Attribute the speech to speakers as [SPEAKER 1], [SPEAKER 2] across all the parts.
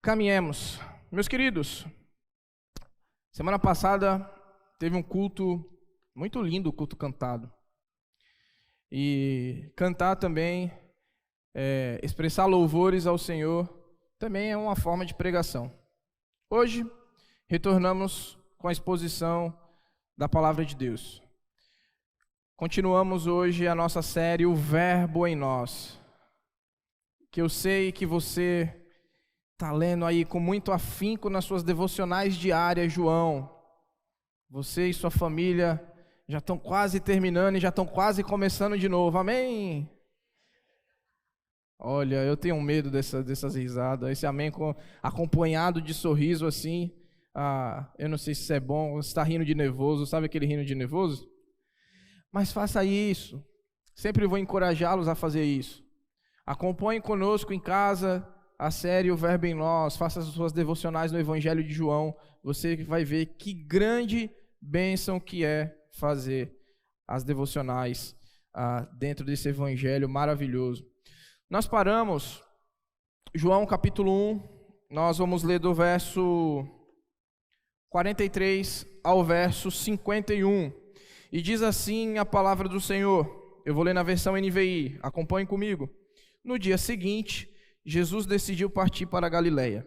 [SPEAKER 1] Caminhemos. Meus queridos, semana passada teve um culto muito lindo, o culto cantado. E cantar também, expressar louvores ao Senhor, também é uma forma de pregação. Hoje, retornamos com a exposição da Palavra de Deus. Continuamos hoje a nossa série, O Verbo em Nós, que eu sei que você está lendo aí com muito afinco nas suas devocionais diárias, João. Você e sua família já estão quase terminando e já estão quase começando de novo, amém? Olha, eu tenho medo dessas risadas, esse amém acompanhado de sorriso assim, eu não sei se isso é bom, você está rindo de nervoso, sabe aquele rindo de nervoso? Mas faça isso, sempre vou encorajá-los a fazer isso. Acompanhe conosco em casa a série O Verbo em Nós, faça as suas devocionais no Evangelho de João, você vai ver que grande bênção que é fazer as devocionais dentro desse Evangelho maravilhoso. Nós paramos, João capítulo 1, nós vamos ler do verso 43 ao verso 51, e diz assim a palavra do Senhor. Eu vou ler na versão NVI, acompanhe comigo. No dia seguinte, Jesus decidiu partir para a Galileia.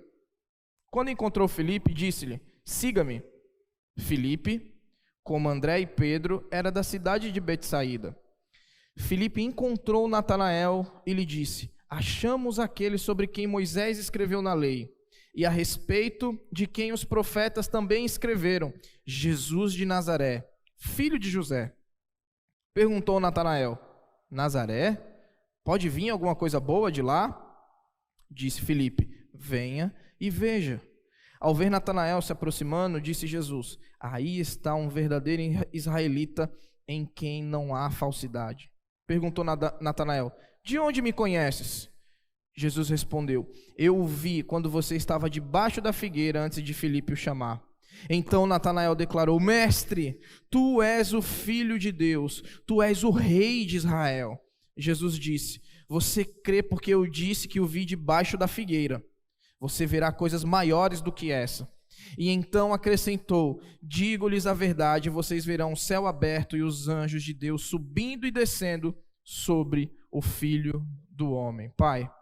[SPEAKER 1] Quando encontrou Filipe, disse-lhe: siga-me. Filipe, como André e Pedro, era da cidade de Betsaída. Filipe encontrou Natanael e lhe disse: achamos aquele sobre quem Moisés escreveu na lei, e a respeito de quem os profetas também escreveram, Jesus de Nazaré, filho de José. Perguntou Natanael: Nazaré? Pode vir alguma coisa boa de lá? Disse Filipe: venha e veja. Ao ver Natanael se aproximando, disse Jesus: aí está um verdadeiro israelita em quem não há falsidade. Perguntou Natanael: de onde me conheces? Jesus respondeu: eu o vi quando você estava debaixo da figueira antes de Filipe o chamar. Então Natanael declarou: mestre, tu és o Filho de Deus, tu és o Rei de Israel. Jesus disse: você crê porque eu disse que o vi debaixo da figueira. Você verá coisas maiores do que essa. E então acrescentou: digo-lhes a verdade, vocês verão o céu aberto e os anjos de Deus subindo e descendo sobre o Filho do Homem. Pai,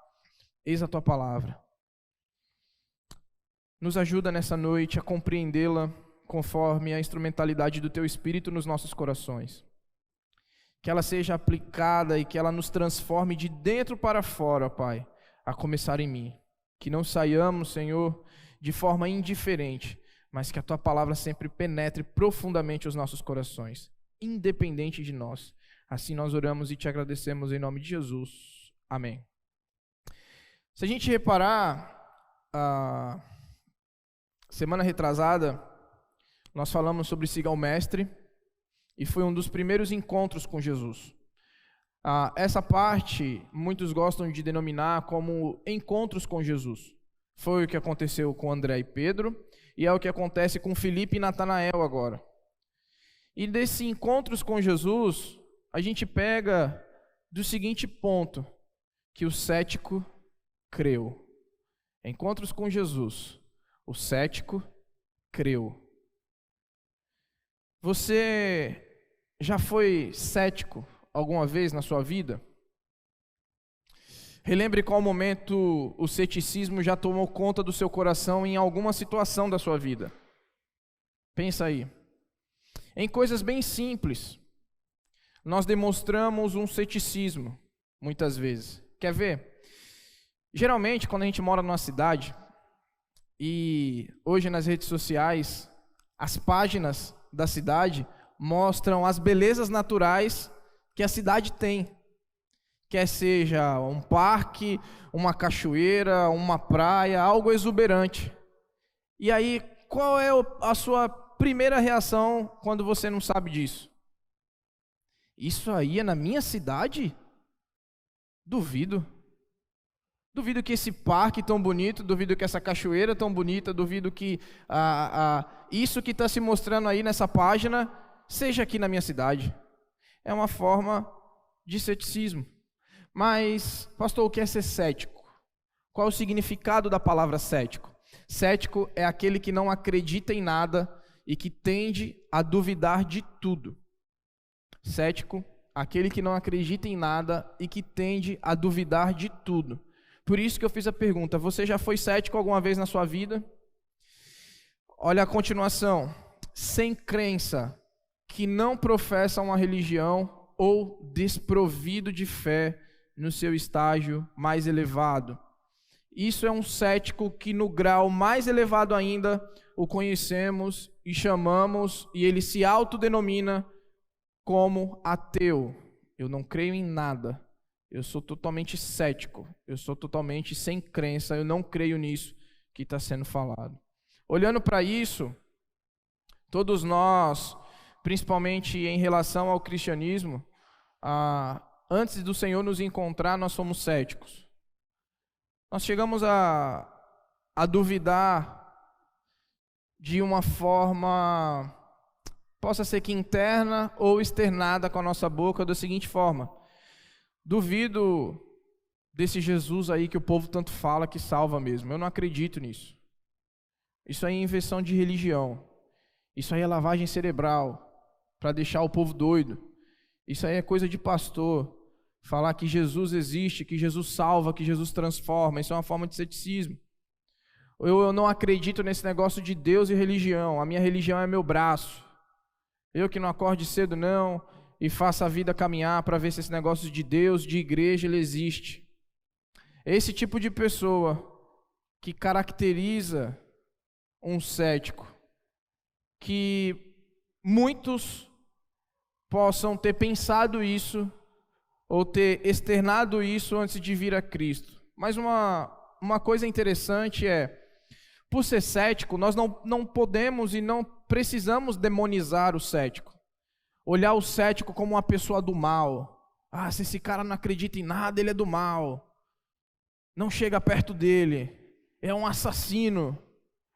[SPEAKER 1] eis a tua palavra. Nos ajuda nessa noite a compreendê-la conforme a instrumentalidade do teu Espírito nos nossos corações. Que ela seja aplicada e que ela nos transforme de dentro para fora, Pai, a começar em mim. Que não saiamos, Senhor, de forma indiferente, mas que a Tua palavra sempre penetre profundamente os nossos corações, independente de nós. Assim nós oramos e Te agradecemos em nome de Jesus. Amém. Se a gente reparar, a semana retrasada, nós falamos sobre siga o Mestre, e foi um dos primeiros encontros com Jesus. Essa parte, muitos gostam de denominar como encontros com Jesus. Foi o que aconteceu com André e Pedro, e é o que acontece com Filipe e Natanael agora. E desses encontros com Jesus, a gente pega do seguinte ponto, que o cético creu. Encontros com Jesus, o cético creu. Você já foi cético alguma vez na sua vida? Relembre qual momento o ceticismo já tomou conta do seu coração em alguma situação da sua vida. Pensa aí. Em coisas bem simples, nós demonstramos um ceticismo, muitas vezes. Quer ver? Geralmente, quando a gente mora numa cidade, e hoje nas redes sociais, as páginas da cidade mostram as belezas naturais que a cidade tem. Quer seja um parque, uma cachoeira, uma praia, algo exuberante. E aí, qual é a sua primeira reação quando você não sabe disso? Isso aí é na minha cidade? Duvido. Duvido que esse parque tão bonito, duvido que essa cachoeira tão bonita, duvido que isso que está se mostrando aí nessa página seja aqui na minha cidade. É uma forma de ceticismo. Mas, pastor, o que é ser cético? Qual é o significado da palavra cético? Cético é aquele que não acredita em nada e que tende a duvidar de tudo. Cético, aquele que não acredita em nada e que tende a duvidar de tudo. Por isso que eu fiz a pergunta: você já foi cético alguma vez na sua vida? Olha a continuação: sem crença, que não professa uma religião ou desprovido de fé no seu estágio mais elevado. Isso é um cético que no grau mais elevado ainda o conhecemos e chamamos, e ele se autodenomina como ateu. Eu não creio em nada. Eu sou totalmente cético. Eu sou totalmente sem crença. Eu não creio nisso que está sendo falado. Olhando para isso, todos nós, principalmente em relação ao cristianismo, antes do Senhor nos encontrar, nós somos céticos. Nós chegamos a duvidar de uma forma, possa ser que interna ou externada com a nossa boca, da seguinte forma: duvido desse Jesus aí que o povo tanto fala que salva mesmo. Eu não acredito nisso. Isso aí é invenção de religião. Isso aí é lavagem cerebral para deixar o povo doido. Isso aí é coisa de pastor. Falar que Jesus existe, que Jesus salva, que Jesus transforma. Isso é uma forma de ceticismo. Eu não acredito nesse negócio de Deus e religião. A minha religião é meu braço. Eu que não acorde cedo não e faça a vida caminhar para ver se esse negócio de Deus, de igreja, ele existe. Esse tipo de pessoa que caracteriza um cético, que muitos possam ter pensado isso ou ter externado isso antes de vir a Cristo. Mas uma coisa interessante é, por ser cético, nós não podemos e não precisamos demonizar o cético. Olhar o cético como uma pessoa do mal. Se esse cara não acredita em nada, ele é do mal. Não chega perto dele. É um assassino.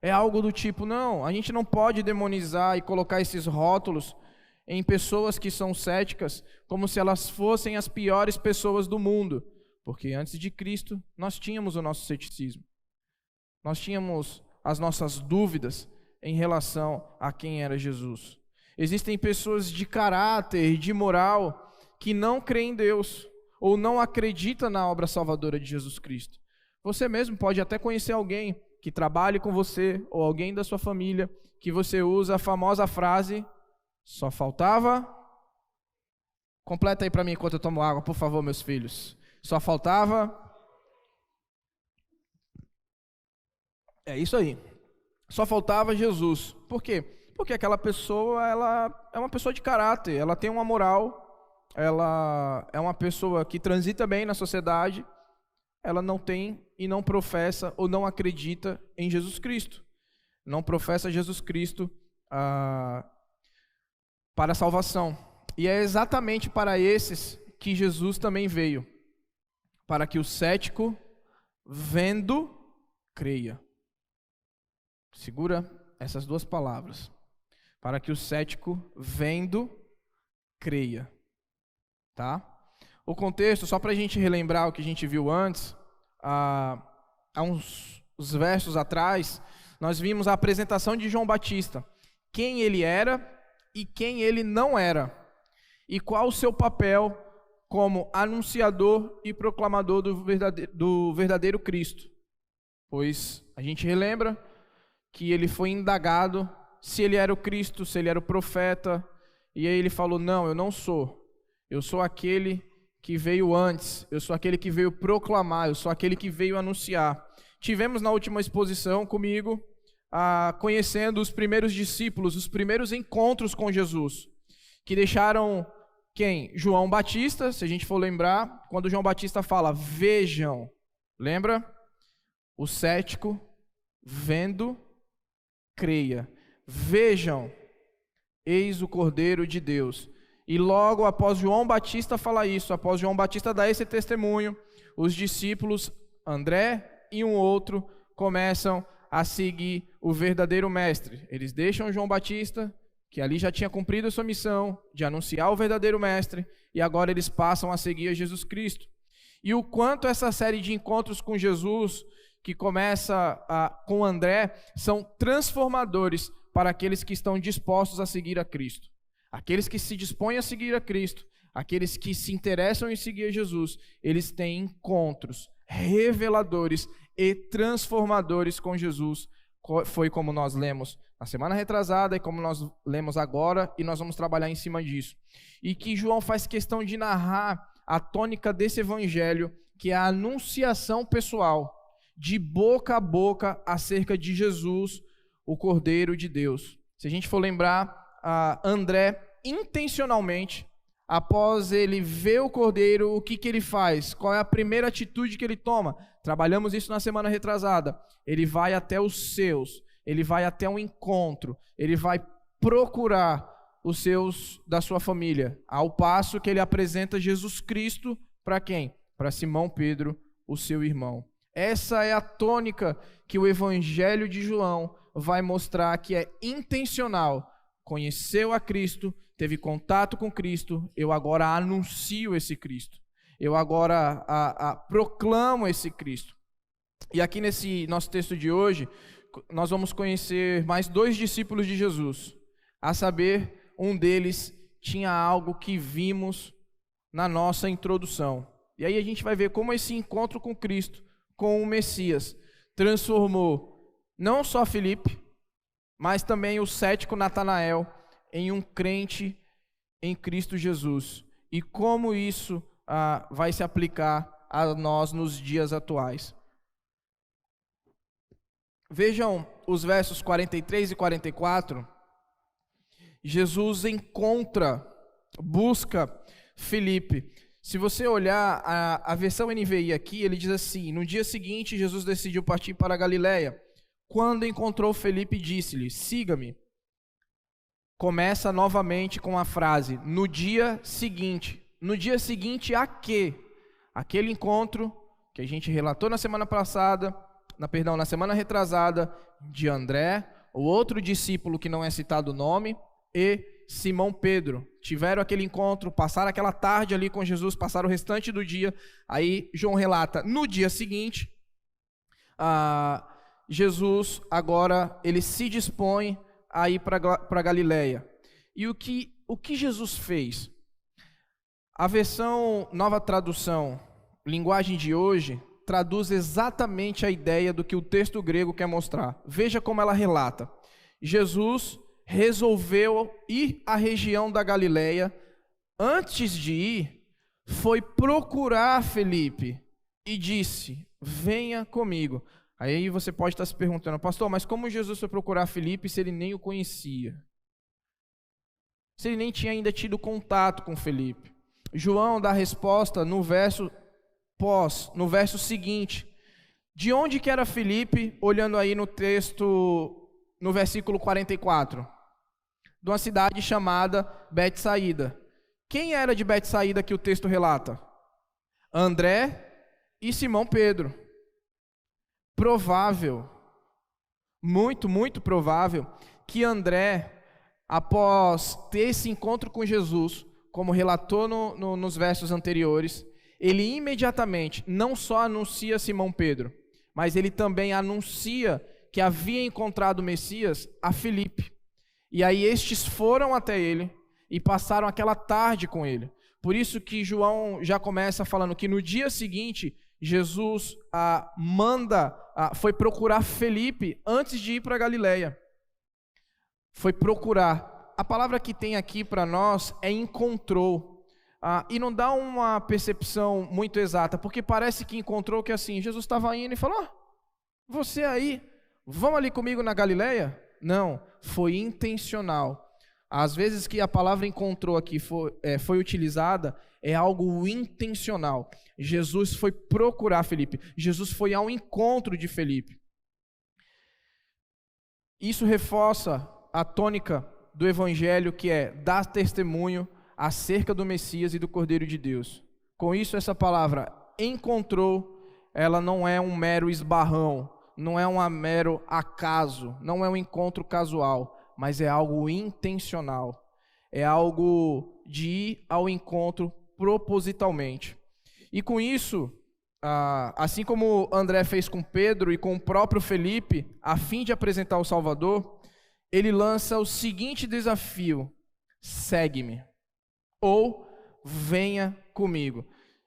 [SPEAKER 1] É algo do tipo. Não, a gente não pode demonizar e colocar esses rótulos em pessoas que são céticas como se elas fossem as piores pessoas do mundo. Porque antes de Cristo, nós tínhamos o nosso ceticismo. Nós tínhamos as nossas dúvidas em relação a quem era Jesus. Existem pessoas de caráter, de moral, que não creem em Deus ou não acreditam na obra salvadora de Jesus Cristo. Você mesmo pode até conhecer alguém que trabalhe com você ou alguém da sua família que você usa a famosa frase: só faltava... Completa aí para mim enquanto eu tomo água, por favor, meus filhos. Só faltava... É isso aí. Só faltava Jesus. Por quê? Porque aquela pessoa, ela é uma pessoa de caráter, ela tem uma moral, ela é uma pessoa que transita bem na sociedade, ela não tem e não professa ou não acredita em Jesus Cristo. Não professa Jesus Cristo para a salvação. E é exatamente para esses que Jesus também veio, para que o cético, vendo, creia. Segura essas duas palavras. Para que o cético, vendo, creia. Tá? O contexto, só para a gente relembrar o que a gente viu antes, há uns versos atrás, nós vimos a apresentação de João Batista. Quem ele era e quem ele não era. E qual o seu papel como anunciador e proclamador do verdadeiro Cristo. Pois a gente relembra que ele foi indagado se ele era o Cristo, se ele era o profeta, e aí ele falou: não, eu não sou. Eu sou aquele que veio antes, eu sou aquele que veio proclamar, eu sou aquele que veio anunciar. Tivemos na última exposição comigo, conhecendo os primeiros discípulos, os primeiros encontros com Jesus, que deixaram quem? João Batista, se a gente for lembrar, quando João Batista fala, vejam, lembra? O cético, vendo, creia. Vejam, eis o Cordeiro de Deus. E logo após João Batista falar isso, após João Batista dar esse testemunho, os discípulos, André e um outro, começam a seguir o verdadeiro mestre. Eles deixam João Batista, que ali já tinha cumprido a sua missão de anunciar o verdadeiro mestre, e agora eles passam a seguir a Jesus Cristo. E o quanto essa série de encontros com Jesus, que começa com André, são transformadores para aqueles que estão dispostos a seguir a Cristo. Aqueles que se dispõem a seguir a Cristo, aqueles que se interessam em seguir a Jesus, eles têm encontros reveladores e transformadores com Jesus. Foi como nós lemos na semana retrasada e como nós lemos agora, e nós vamos trabalhar em cima disso. E que João faz questão de narrar a tônica desse evangelho, que é a anunciação pessoal, de boca a boca, acerca de Jesus, o Cordeiro de Deus. Se a gente for lembrar, André, intencionalmente, após ele ver o Cordeiro, o que ele faz? Qual é a primeira atitude que ele toma? Trabalhamos isso na semana retrasada. Ele vai até os seus, ele vai até um encontro, ele vai procurar os seus da sua família, ao passo que ele apresenta Jesus Cristo para quem? Para Simão Pedro, o seu irmão. Essa é a tônica que o Evangelho de João vai mostrar, que é intencional. Conheceu a Cristo, teve contato com Cristo, eu agora anuncio esse Cristo. Eu agora proclamo esse Cristo. E aqui nesse nosso texto de hoje, nós vamos conhecer mais 2 discípulos de Jesus. A saber, um deles tinha algo que vimos na nossa introdução. E aí a gente vai ver como esse encontro com Cristo, com o Messias, transformou não só Filipe, mas também o cético Natanael em um crente em Cristo Jesus. E como isso vai se aplicar a nós nos dias atuais. Vejam os versos 43 e 44. Jesus busca Filipe. Se você olhar a versão NVI aqui, ele diz assim: no dia seguinte, Jesus decidiu partir para a Galileia. Quando encontrou Filipe, disse-lhe: siga-me. Começa novamente com a frase, no dia seguinte. No dia seguinte a quê? Aquele encontro que a gente relatou na semana passada, na semana retrasada, de André, o outro discípulo que não é citado o nome, e Simão Pedro. Tiveram aquele encontro, passaram aquela tarde ali com Jesus, passaram o restante do dia. Aí João relata, no dia seguinte, Jesus agora, ele se dispõe a ir para Galileia. E o que Jesus fez? A versão Nova Tradução, linguagem de hoje, traduz exatamente a ideia do que o texto grego quer mostrar. Veja como ela relata. Jesus resolveu ir à região da Galileia. Antes de ir, foi procurar Filipe e disse: venha comigo. Aí você pode estar se perguntando: pastor, mas como Jesus foi procurar Filipe se ele nem o conhecia? Se ele nem tinha ainda tido contato com Filipe? João dá a resposta no verso seguinte. De onde que era Filipe, olhando aí no texto, no versículo 44? De uma cidade chamada Betsaída. Quem era de Betsaída que o texto relata? André e Simão Pedro. Provável, muito, muito provável, que André, após ter esse encontro com Jesus, como relatou nos versos anteriores, ele imediatamente não só anuncia Simão Pedro, mas ele também anuncia que havia encontrado o Messias a Filipe. E aí estes foram até ele e passaram aquela tarde com ele. Por isso que João já começa falando que no dia seguinte, Jesus foi procurar Filipe antes de ir para Galileia. Foi procurar. A palavra que tem aqui para nós é encontrou. E não dá uma percepção muito exata, porque parece que encontrou que assim, Jesus estava indo e falou: você aí, vamos ali comigo na Galileia? Não, foi intencional. Às vezes que a palavra encontrou aqui foi utilizada, é algo intencional. Jesus foi procurar Filipe. Jesus foi ao encontro de Filipe. Isso reforça a tônica do Evangelho, que é dar testemunho acerca do Messias e do Cordeiro de Deus. Com isso, essa palavra encontrou, ela não é um mero esbarrão, não é um mero acaso, não é um encontro casual, mas é algo intencional, é algo de ir ao encontro propositalmente. E com isso, assim como André fez com Pedro e com o próprio Felipe, a fim de apresentar o Salvador, ele lança o seguinte desafio: segue-me, ou venha comigo.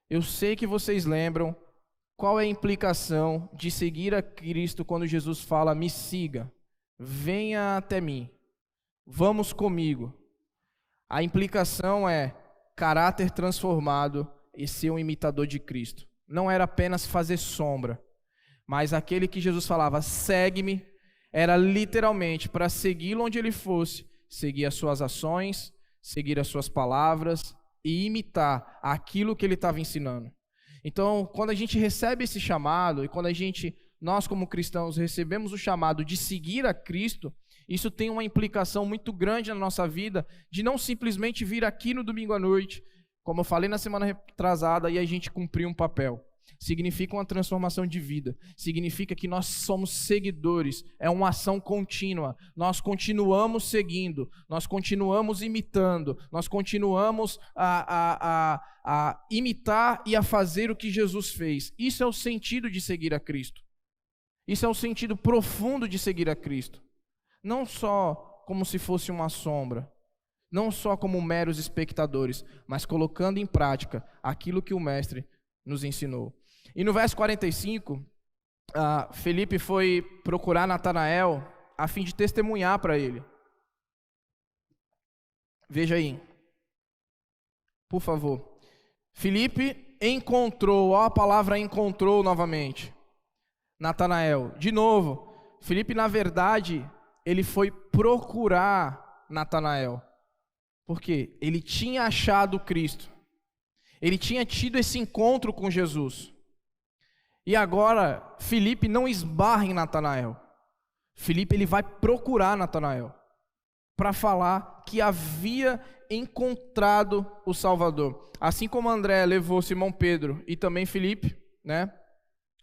[SPEAKER 1] Eu sei que vocês lembram qual é a implicação de seguir a Cristo quando Jesus fala: me siga, venha até mim, vamos comigo. A implicação é caráter transformado e ser um imitador de Cristo. Não era apenas fazer sombra, mas aquele que Jesus falava: segue-me, era literalmente para segui-lo onde ele fosse, seguir as suas ações, seguir as suas palavras e imitar aquilo que ele estava ensinando. Então, quando a gente recebe esse chamado, e quando nós como cristãos recebemos o chamado de seguir a Cristo, isso tem uma implicação muito grande na nossa vida, de não simplesmente vir aqui no domingo à noite, como eu falei na semana retrasada, e a gente cumprir um papel. Significa uma transformação de vida, significa que nós somos seguidores, é uma ação contínua, nós continuamos seguindo, nós continuamos imitando, nós continuamos a imitar e a fazer o que Jesus fez. Isso é o sentido de seguir a Cristo, isso é o sentido profundo de seguir a Cristo, não só como se fosse uma sombra, não só como meros espectadores, mas colocando em prática aquilo que o Mestre nos ensinou. E no verso 45, Felipe foi procurar Natanael a fim de testemunhar para ele. Veja aí, por favor. Felipe encontrou, ó, a palavra encontrou novamente, Natanael. De novo, Felipe, na verdade, ele foi procurar Natanael. Por quê? Ele tinha achado Cristo. Ele tinha tido esse encontro com Jesus. E agora, Felipe não esbarra em Natanael. Felipe, ele vai procurar Natanael para falar que havia encontrado o Salvador. Assim como André levou Simão Pedro e também Felipe, né?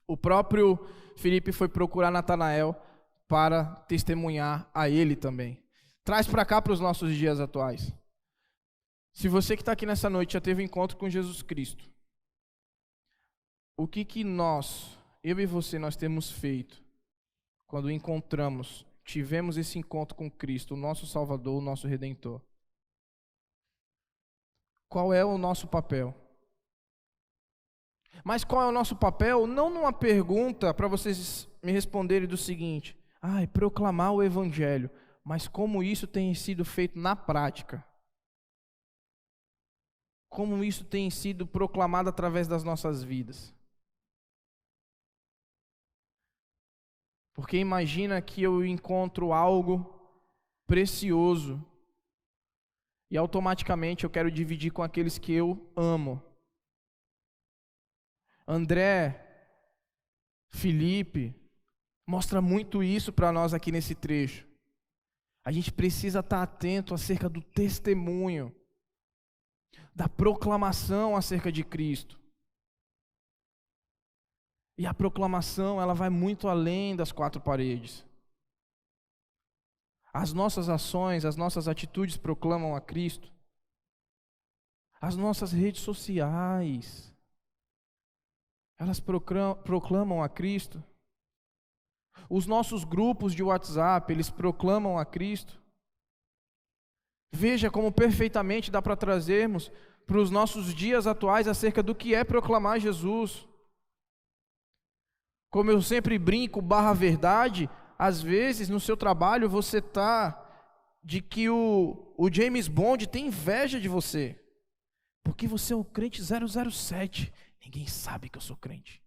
[SPEAKER 1] O próprio Felipe foi procurar Natanael para testemunhar a ele também. Traz para cá para os nossos dias atuais. Se você que está aqui nessa noite já teve um encontro com Jesus Cristo, o que nós, eu e você, nós temos feito quando tivemos esse encontro com Cristo, o nosso Salvador, o nosso Redentor? Qual é o nosso papel? Mas qual é o nosso papel? Não numa pergunta para vocês me responderem do seguinte: proclamar o Evangelho, mas como isso tem sido feito na prática? Como isso tem sido proclamado através das nossas vidas? Porque imagina que eu encontro algo precioso e automaticamente eu quero dividir com aqueles que eu amo. André, Felipe, mostra muito isso para nós aqui nesse trecho. A gente precisa estar atento acerca do testemunho, da proclamação acerca de Cristo. E a proclamação, ela vai muito além das quatro paredes. As nossas ações, as nossas atitudes proclamam a Cristo. As nossas redes sociais, elas proclamam a Cristo. Os nossos grupos de WhatsApp, eles proclamam a Cristo. Veja como perfeitamente dá para trazermos para os nossos dias atuais acerca do que é proclamar Jesus. Como eu sempre brinco, /verdade, às vezes no seu trabalho você está de que o James Bond tem inveja de você, porque você é o crente 007, ninguém sabe que eu sou crente.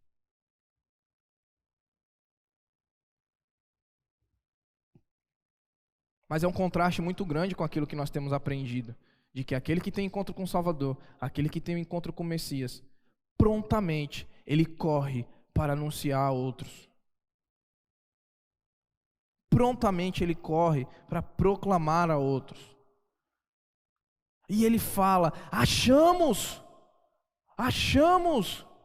[SPEAKER 1] Mas é um contraste muito grande com aquilo que nós temos aprendido, de que aquele que tem encontro com o Salvador, aquele que tem encontro com o Messias, prontamente ele corre para anunciar a outros. Prontamente ele corre para proclamar a outros. E ele fala: achamos,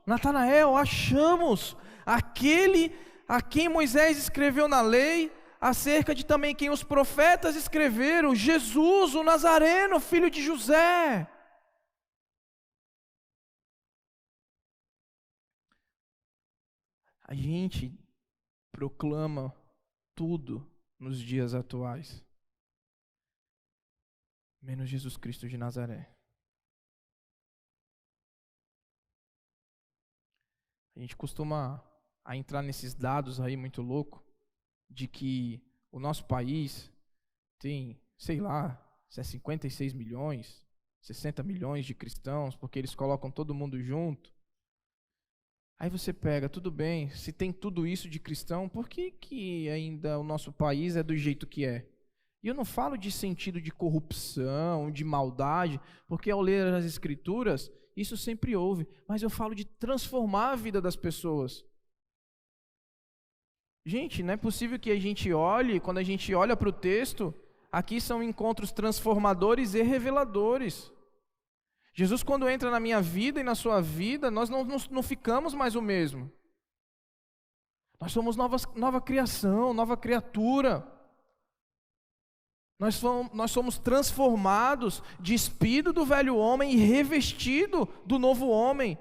[SPEAKER 1] Natanael, achamos aquele a quem Moisés escreveu na lei, acerca de também quem os profetas escreveram, Jesus, o Nazareno, filho de José. A gente proclama tudo nos dias atuais, menos Jesus Cristo de Nazaré. A gente costuma entrar nesses dados aí muito louco, de que o nosso país tem, sei lá, se é 56 milhões, 60 milhões de cristãos, porque eles colocam todo mundo junto. Aí você pega, tudo bem, se tem tudo isso de cristão, por que ainda o nosso país é do jeito que é? E eu não falo de sentido de corrupção, de maldade, porque ao ler as Escrituras, isso sempre houve, mas eu falo de transformar a vida das pessoas. Gente, não é possível que a gente olhe, quando a gente olha para o texto, aqui são encontros transformadores e reveladores. Jesus, quando entra na minha vida e na sua vida, nós não ficamos mais o mesmo. Nós somos nova criação, nova criatura. Nós somos transformados, despido do velho homem e revestido do novo homem.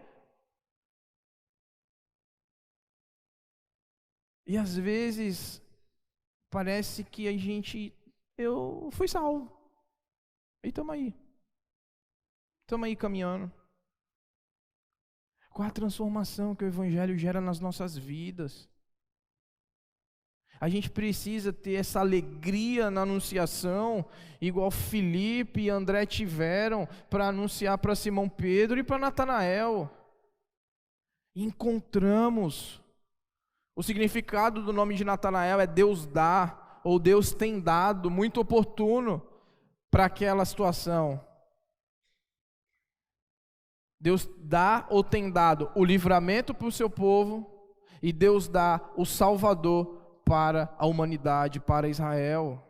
[SPEAKER 1] E às vezes, parece que eu fui salvo. E estamos aí. Estamos aí caminhando. Qual a transformação que o Evangelho gera nas nossas vidas? A gente precisa ter essa alegria na anunciação, igual Filipe e André tiveram para anunciar para Simão Pedro e para Natanael. Encontramos. O significado do nome de Natanael é Deus dá, ou Deus tem dado, muito oportuno para aquela situação. Deus dá ou tem dado o livramento para o seu povo, e Deus dá o Salvador para a humanidade, para Israel.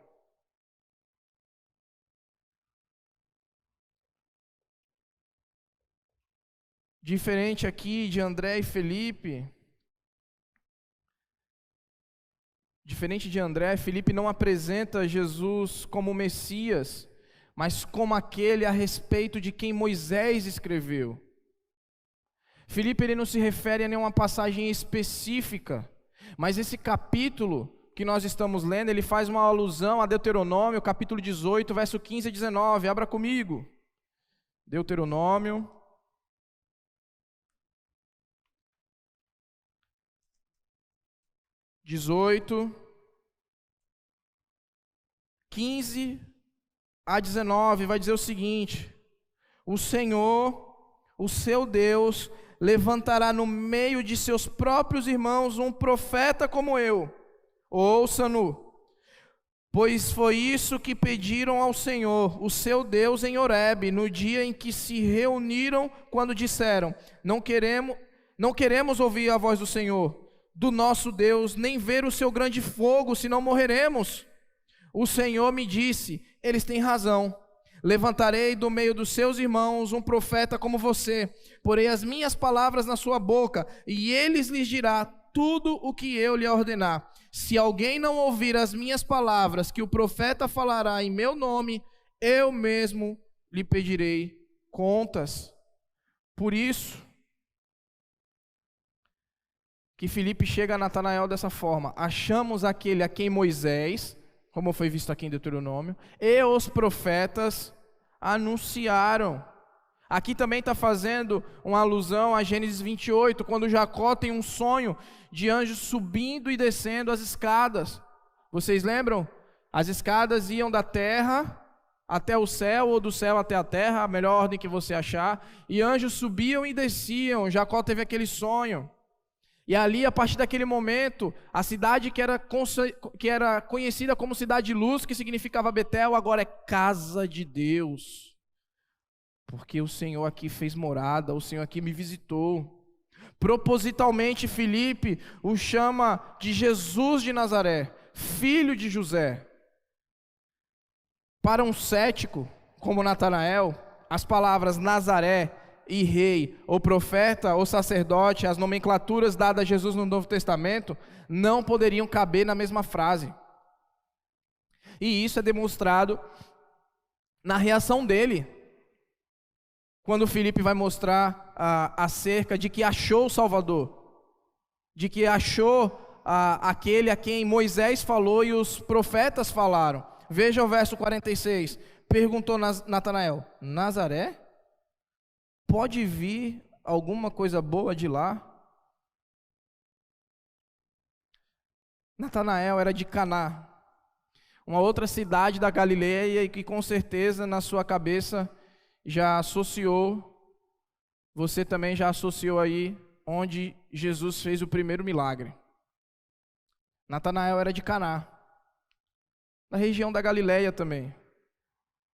[SPEAKER 1] Diferente aqui de André e Felipe, Felipe não apresenta Jesus como Messias, mas como aquele a respeito de quem Moisés escreveu. Felipe ele não se refere a nenhuma passagem específica, mas esse capítulo que nós estamos lendo, ele faz uma alusão a Deuteronômio, capítulo 18, verso 15 a 19. Abra comigo. Deuteronômio. (18) 15 a 19, vai dizer o seguinte: o Senhor, o seu Deus, levantará no meio de seus próprios irmãos um profeta como eu. Ouça-no, pois foi isso que pediram ao Senhor, o seu Deus, em Horebe, no dia em que se reuniram, quando disseram: não queremos ouvir a voz do Senhor, do nosso Deus, nem ver o seu grande fogo, senão morreremos. O Senhor me disse: eles têm razão. Levantarei do meio dos seus irmãos um profeta como você, porei as minhas palavras na sua boca, e ele lhes dirá tudo o que eu lhe ordenar. Se alguém não ouvir as minhas palavras, que o profeta falará em meu nome, eu mesmo lhe pedirei contas. Por isso que Filipe chega a Natanael dessa forma: achamos aquele a quem Moisés, como foi visto aqui em Deuteronômio, e os profetas anunciaram. Aqui também está fazendo uma alusão a Gênesis 28, quando Jacó tem um sonho de anjos subindo e descendo as escadas. Vocês lembram? As escadas iam da terra até o céu, ou do céu até a terra, a melhor ordem que você achar, e anjos subiam e desciam. Jacó teve aquele sonho. E ali, a partir daquele momento, a cidade que era conhecida como Cidade de Luz, que significava Betel, agora é casa de Deus. Porque o Senhor aqui fez morada, o Senhor aqui me visitou. Propositalmente, Filipe o chama de Jesus de Nazaré, filho de José. Para um cético como Natanael, as palavras Nazaré e rei, ou profeta, ou sacerdote, as nomenclaturas dadas a Jesus no Novo Testamento, não poderiam caber na mesma frase. E isso é demonstrado na reação dele, quando Filipe vai mostrar acerca de que achou o Salvador. de que achou aquele a quem Moisés falou e os profetas falaram. Veja o verso 46. Perguntou Natanael: Nazaré? Pode vir alguma coisa boa de lá? Natanael era de Caná, uma outra cidade da Galileia, e que com certeza na sua cabeça já associou, você também já associou aí, onde Jesus fez o primeiro milagre. Natanael era de Caná, da região da Galileia também.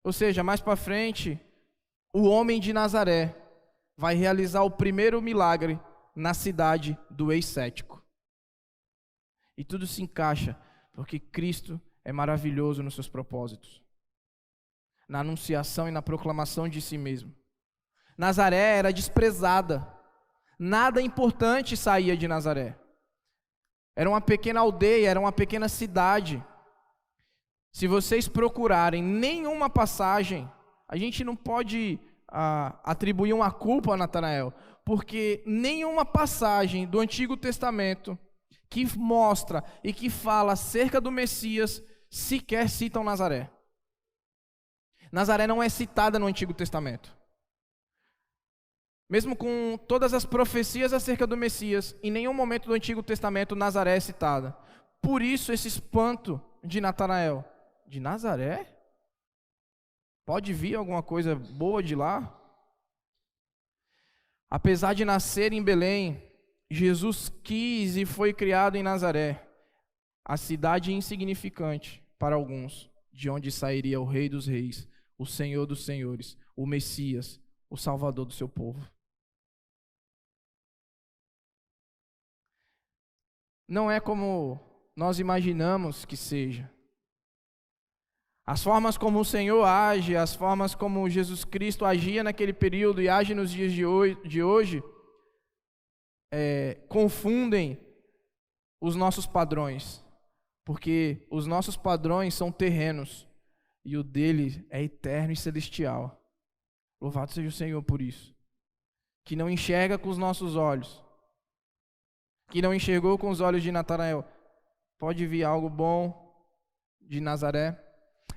[SPEAKER 1] Ou seja, mais para frente, o homem de Nazaré vai realizar o primeiro milagre na cidade do ex-cético. E tudo se encaixa, porque Cristo é maravilhoso nos seus propósitos, na anunciação e na proclamação de si mesmo. Nazaré era desprezada, nada importante saía de Nazaré. Era uma pequena aldeia, era uma pequena cidade. Se vocês procurarem nenhuma passagem, a gente não pode atribuir uma culpa a Natanael, porque nenhuma passagem do Antigo Testamento que mostra e que fala acerca do Messias sequer citam Nazaré. Nazaré não é citada no Antigo Testamento. Mesmo com todas as profecias acerca do Messias, em nenhum momento do Antigo Testamento Nazaré é citada. Por isso esse espanto de Natanael. De Nazaré? Pode vir alguma coisa boa de lá? Apesar de nascer em Belém, Jesus quis e foi criado em Nazaré, a cidade insignificante para alguns, de onde sairia o Rei dos Reis, o Senhor dos Senhores, o Messias, o Salvador do seu povo. Não é como nós imaginamos que seja. As formas como o Senhor age, as formas como Jesus Cristo agia naquele período e age nos dias de hoje, confundem os nossos padrões, porque os nossos padrões são terrenos e o dele é eterno e celestial. Louvado seja o Senhor por isso, que não enxerga com os nossos olhos, que não enxergou com os olhos de Natanael. Pode vir algo bom de Nazaré?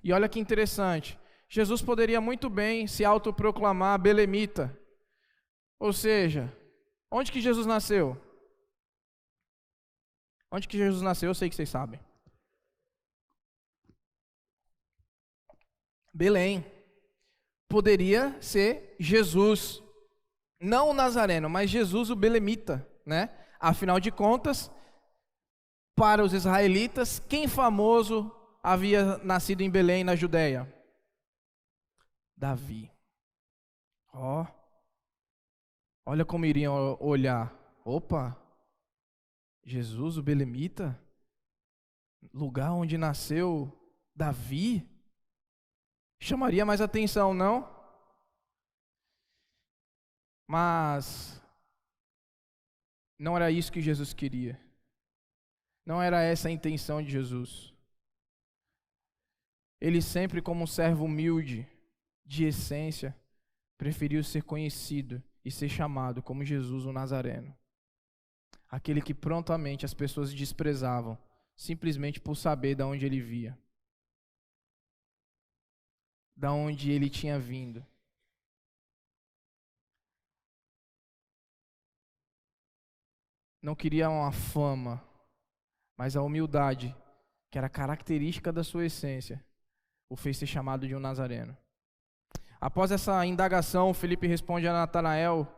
[SPEAKER 1] E olha que interessante, Jesus poderia muito bem se autoproclamar belemita, ou seja, onde que Jesus nasceu? Onde que Jesus nasceu? Eu sei que vocês sabem. Belém. Poderia ser Jesus, não o Nazareno, mas Jesus o belemita, né? Afinal de contas, para os israelitas, quem famoso havia nascido em Belém, na Judéia? Davi. Olha como iriam olhar. Opa, Jesus, o belemita? Lugar onde nasceu Davi? Chamaria mais atenção, não? Mas não era isso que Jesus queria. Não era essa a intenção de Jesus. Ele sempre, como um servo humilde, de essência, preferiu ser conhecido e ser chamado como Jesus o Nazareno. Aquele que prontamente as pessoas desprezavam, simplesmente por saber de onde ele via, de onde ele tinha vindo. Não queria uma fama, mas a humildade, que era característica da sua essência, o fez ser chamado de um Nazareno. Após essa indagação, Felipe responde a Natanael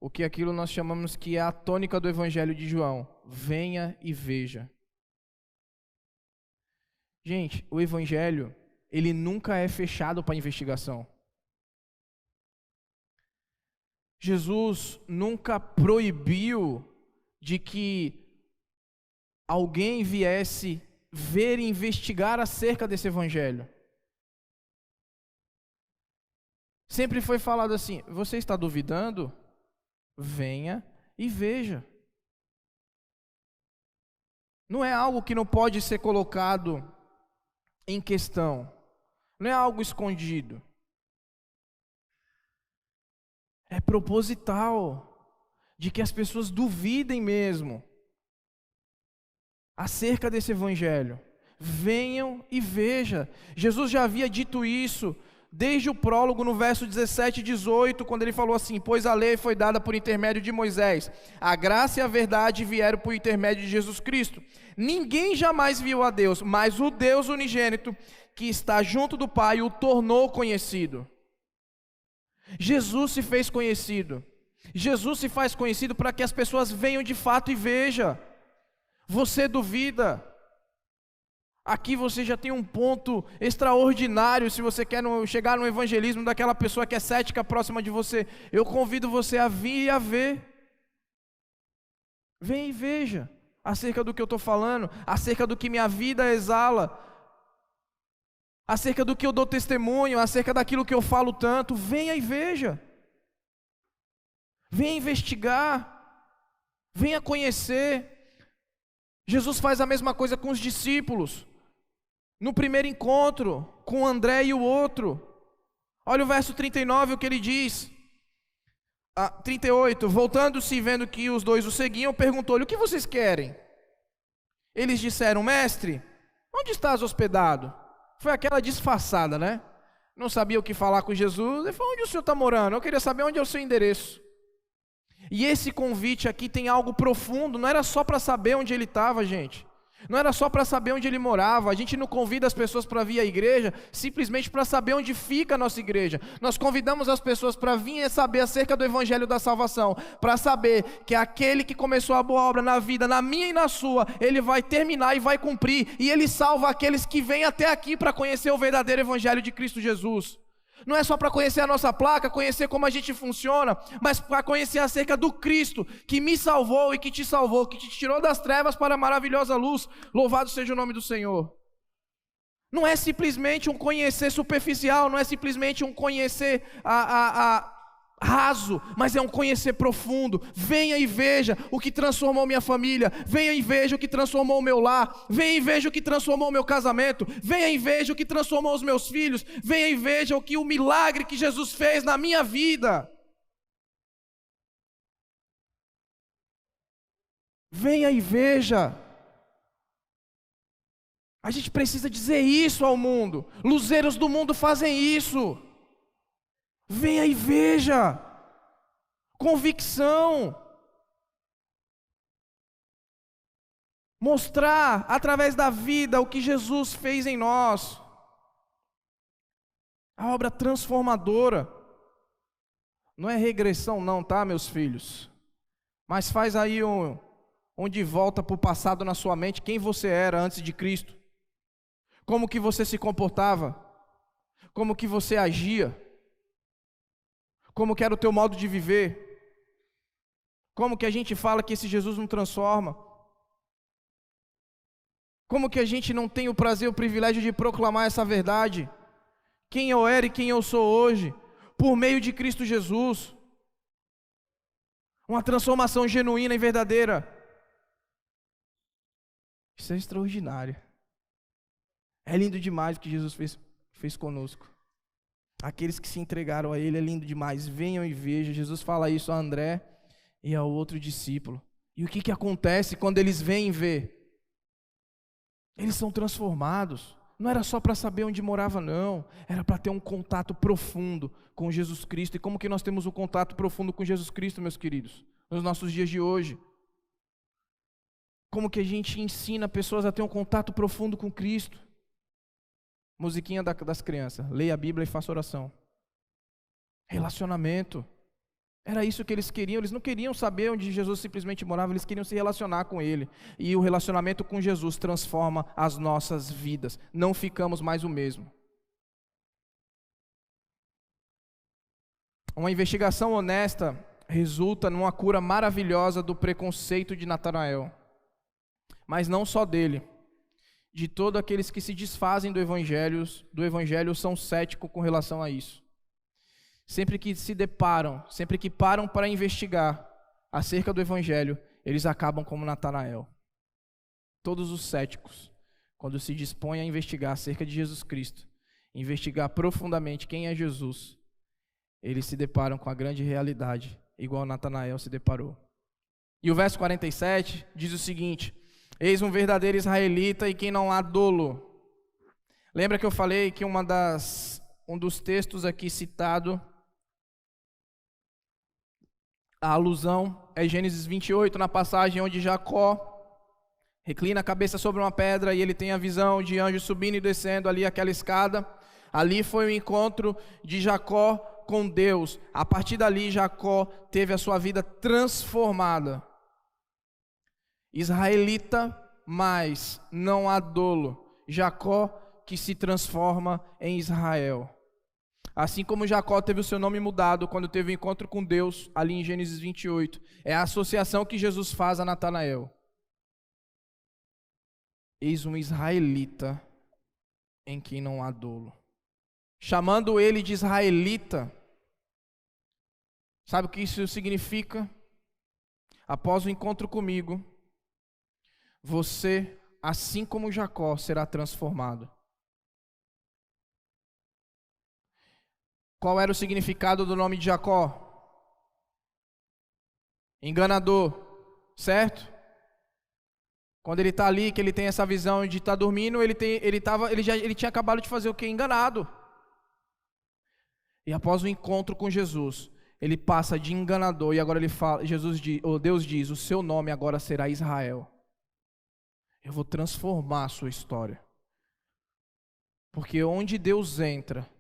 [SPEAKER 1] o que aquilo nós chamamos que é a tônica do Evangelho de João: venha e veja. Gente, o Evangelho, ele nunca é fechado para investigação. Jesus nunca proibiu de que alguém viesse ver e investigar acerca desse Evangelho. Sempre foi falado assim: você está duvidando? Venha e veja. Não é algo que não pode ser colocado em questão. Não é algo escondido. É proposital, de que as pessoas duvidem mesmo acerca desse evangelho. Venham e vejam. Jesus já havia dito isso desde o prólogo, no verso 17 e 18, quando ele falou assim: pois a lei foi dada por intermédio de Moisés, a graça e a verdade vieram por intermédio de Jesus Cristo. Ninguém jamais viu a Deus, mas o Deus unigênito, que está junto do Pai, o tornou conhecido. Jesus se fez conhecido. Jesus se faz conhecido para que as pessoas venham de fato e vejam. Você duvida? Aqui você já tem um ponto extraordinário. Se você quer chegar no evangelismo daquela pessoa que é cética próxima de você, eu convido você a vir e a ver. Vem e veja acerca do que eu estou falando, acerca do que minha vida exala, acerca do que eu dou testemunho, acerca daquilo que eu falo tanto. Venha e veja. Venha investigar, venha conhecer. Jesus faz a mesma coisa com os discípulos. No primeiro encontro, com André e o outro. Olha o verso 39, o que ele diz. 38, voltando-se e vendo que os dois o seguiam, perguntou-lhe: o que vocês querem? Eles disseram: mestre, onde estás hospedado? Foi aquela disfarçada, né? Não sabia o que falar com Jesus. Ele falou: onde o senhor está morando? Eu queria saber onde é o seu endereço. E esse convite aqui tem algo profundo. Não era só para saber onde ele estava, gente. Não era só para saber onde ele morava. A gente não convida as pessoas para vir à igreja simplesmente para saber onde fica a nossa igreja. Nós convidamos as pessoas para vir e saber acerca do evangelho da salvação, para saber que aquele que começou a boa obra na vida, na minha e na sua, ele vai terminar e vai cumprir, e ele salva aqueles que vêm até aqui para conhecer o verdadeiro evangelho de Cristo Jesus. Não é só para conhecer a nossa placa, conhecer como a gente funciona, mas para conhecer acerca do Cristo que me salvou e que te salvou, que te tirou das trevas para a maravilhosa luz. Louvado seja o nome do Senhor. Não é simplesmente um conhecer superficial, não é simplesmente um conhecer raso, mas é um conhecer profundo. Venha e veja o que transformou minha família, venha e veja o que transformou o meu lar, venha e veja o que transformou o meu casamento, venha e veja o que transformou os meus filhos, venha e veja o milagre que Jesus fez na minha vida. Venha e veja. A gente precisa dizer isso ao mundo. Luzeiros do mundo fazem isso. Venha e veja. Convicção. Mostrar através da vida o que Jesus fez em nós. A obra transformadora. Não é regressão não, tá, meus filhos? Mas faz aí um de volta para o passado na sua mente, quem você era antes de Cristo. Como que você se comportava. Como que você agia. Como que era o teu modo de viver? Como que a gente fala que esse Jesus não transforma? Como que a gente não tem o prazer, o privilégio de proclamar essa verdade? Quem eu era e quem eu sou hoje, por meio de Cristo Jesus. Uma transformação genuína e verdadeira. Isso é extraordinário. É lindo demais o que Jesus fez conosco. Aqueles que se entregaram a Ele, é lindo demais. Venham e vejam. Jesus fala isso a André e ao outro discípulo. E o que acontece quando eles vêm ver? Eles são transformados. Não era só para saber onde morava, não. Era para ter um contato profundo com Jesus Cristo. E como que nós temos um contato profundo com Jesus Cristo, meus queridos? Nos nossos dias de hoje. Como que a gente ensina pessoas a ter um contato profundo com Cristo? Musiquinha das crianças. Leia a Bíblia e faça oração. Relacionamento. Era isso que eles queriam. Eles não queriam saber onde Jesus simplesmente morava. Eles queriam se relacionar com Ele. E o relacionamento com Jesus transforma as nossas vidas. Não ficamos mais o mesmo. Uma investigação honesta resulta numa cura maravilhosa do preconceito de Natanael. Mas não só dele. De todos aqueles que se desfazem do evangelho são céticos com relação a isso. Sempre que se deparam, sempre que param para investigar acerca do evangelho, eles acabam como Natanael. Todos os céticos, quando se dispõem a investigar acerca de Jesus Cristo, investigar profundamente quem é Jesus, eles se deparam com a grande realidade, igual Natanael se deparou. E o verso 47 diz o seguinte: Eis um verdadeiro israelita e quem não há dolo. Lembra que eu falei que um dos textos aqui citado, a alusão é Gênesis 28, na passagem onde Jacó reclina a cabeça sobre uma pedra e ele tem a visão de anjos subindo e descendo ali aquela escada. Ali foi o encontro de Jacó com Deus. A partir dali, Jacó teve a sua vida transformada. Israelita, mas não há dolo. Jacó que se transforma em Israel. Assim como Jacó teve o seu nome mudado quando teve o encontro com Deus, ali em Gênesis 28. É a associação que Jesus faz a Natanael. Eis um israelita em quem não há dolo. Chamando ele de israelita, sabe o que isso significa? Após o encontro comigo, você, assim como Jacó, será transformado. Qual era o significado do nome de Jacó? Enganador, certo? Quando ele está ali, que ele tem essa visão de estar dormindo, ele tinha acabado de fazer o quê? Enganado. E após o encontro com Jesus, ele passa de enganador e agora ele fala, Deus diz, o seu nome agora será Israel. Eu vou transformar a sua história. Porque onde Deus entra,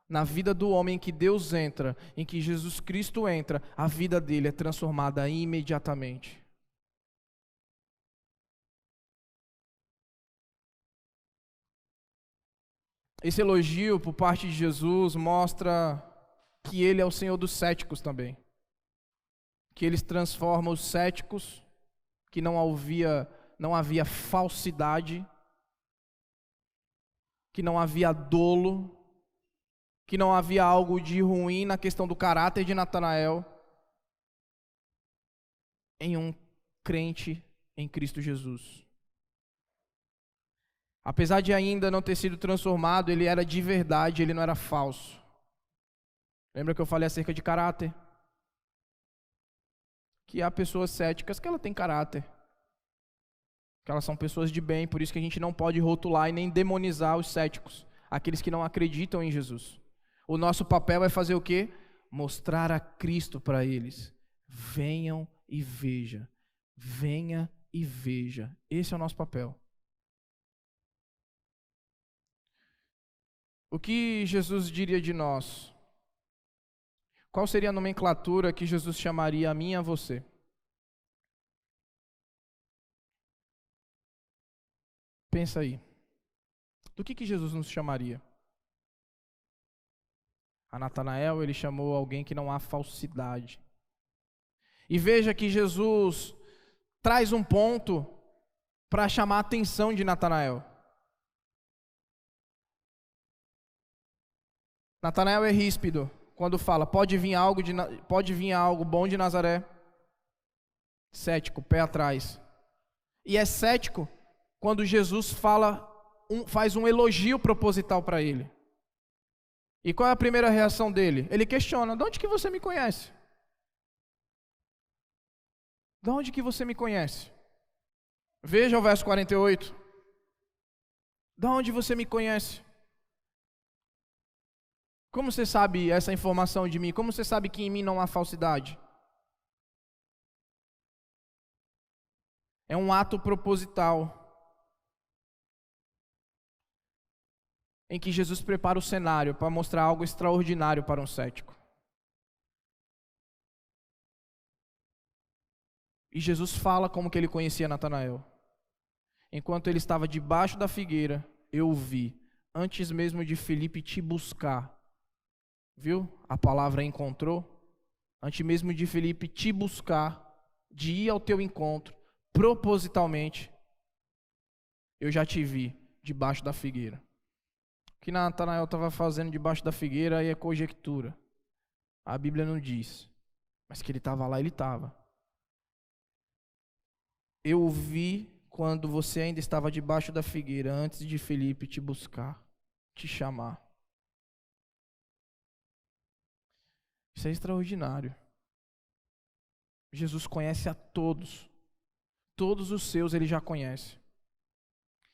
[SPEAKER 1] na vida do homem em que Deus entra, em que Jesus Cristo entra, a vida dele é transformada imediatamente. Esse elogio por parte de Jesus mostra que ele é o Senhor dos céticos também. Que ele transforma os céticos, que não havia falsidade, que não havia dolo, que não havia algo de ruim na questão do caráter de Natanael, em um crente em Cristo Jesus. Apesar de ainda não ter sido transformado, ele era de verdade, ele não era falso. Lembra que eu falei acerca de caráter? Que há pessoas céticas que ela tem caráter. Que elas são pessoas de bem, por isso que a gente não pode rotular e nem demonizar os céticos, aqueles que não acreditam em Jesus. O nosso papel é fazer o quê? Mostrar a Cristo para eles. Venham e veja. Venha e veja. Esse é o nosso papel. O que Jesus diria de nós? Qual seria a nomenclatura que Jesus chamaria a mim e a você? Pensa aí. Do que Jesus nos chamaria? A Natanael, ele chamou alguém que não há falsidade. E veja que Jesus traz um ponto para chamar a atenção de Natanael. Natanael é ríspido quando fala, pode vir algo bom de Nazaré. Cético, pé atrás. E é cético quando Jesus faz um elogio proposital para ele. E qual é a primeira reação dele? Ele questiona, de onde que você me conhece? De onde que você me conhece? Veja o verso 48. De onde você me conhece? Como você sabe essa informação de mim? Como você sabe que em mim não há falsidade? É um ato proposital em que Jesus prepara o cenário para mostrar algo extraordinário para um cético. E Jesus fala como que ele conhecia Natanael. Enquanto ele estava debaixo da figueira, eu o vi, antes mesmo de Filipe te buscar. Viu? A palavra encontrou. Antes mesmo de Filipe te buscar, de ir ao teu encontro, propositalmente, eu já te vi debaixo da figueira. O que Natanael estava fazendo debaixo da figueira aí é conjectura. A Bíblia não diz. Mas que ele estava lá, ele estava. Eu o vi quando você ainda estava debaixo da figueira, antes de Filipe te buscar, te chamar. Isso é extraordinário. Jesus conhece a todos. todos os seus ele já conhece.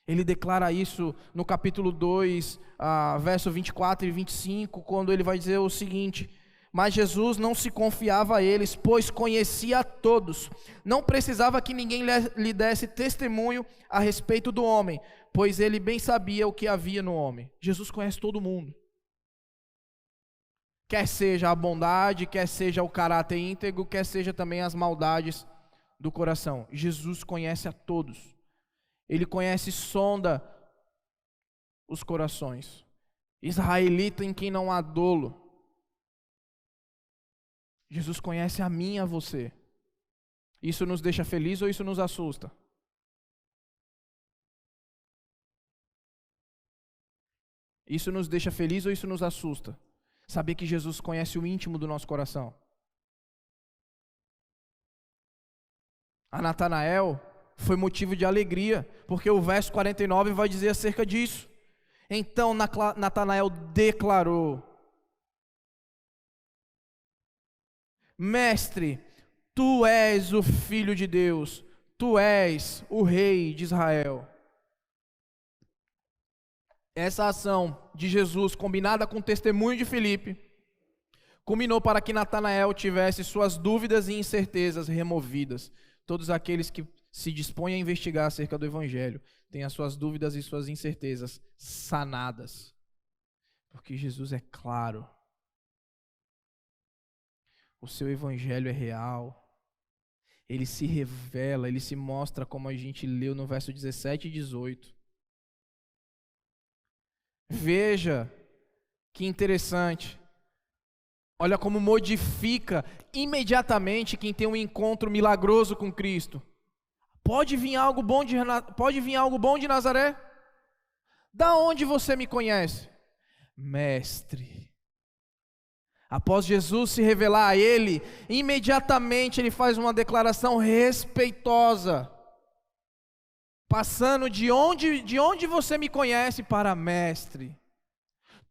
[SPEAKER 1] Ele declara isso no capítulo 2, verso 24 e 25, quando ele vai dizer o seguinte: mas Jesus não se confiava a eles, pois conhecia a todos. Não precisava que ninguém lhe desse testemunho a respeito do homem, pois ele bem sabia o que havia no homem. Jesus conhece todo mundo. Quer seja a bondade, quer seja o caráter íntegro, quer seja também as maldades do coração. Jesus conhece a todos. Ele conhece e sonda os corações. Israelita em quem não há dolo. Jesus conhece a mim e a você. Isso nos deixa feliz ou isso nos assusta? Isso nos deixa feliz ou isso nos assusta? Saber que Jesus conhece o íntimo do nosso coração. A Natanael foi motivo de alegria, porque o verso 49 vai dizer acerca disso. Então Natanael declarou: Mestre, tu és o Filho de Deus, tu és o Rei de Israel. Essa ação de Jesus, combinada com o testemunho de Filipe, culminou para que Natanael tivesse suas dúvidas e incertezas removidas. Todos aqueles que se dispõem a investigar acerca do Evangelho têm as suas dúvidas e suas incertezas sanadas, porque Jesus é claro. O seu Evangelho é real. Ele se revela, ele se mostra, como a gente leu no verso 17 e 18. Veja que interessante. Olha como modifica imediatamente quem tem um encontro milagroso com Cristo. Pode vir algo bom de Nazaré? Da onde você me conhece? Mestre. Após Jesus se revelar a ele, imediatamente ele faz uma declaração respeitosa, passando de onde você me conhece para mestre.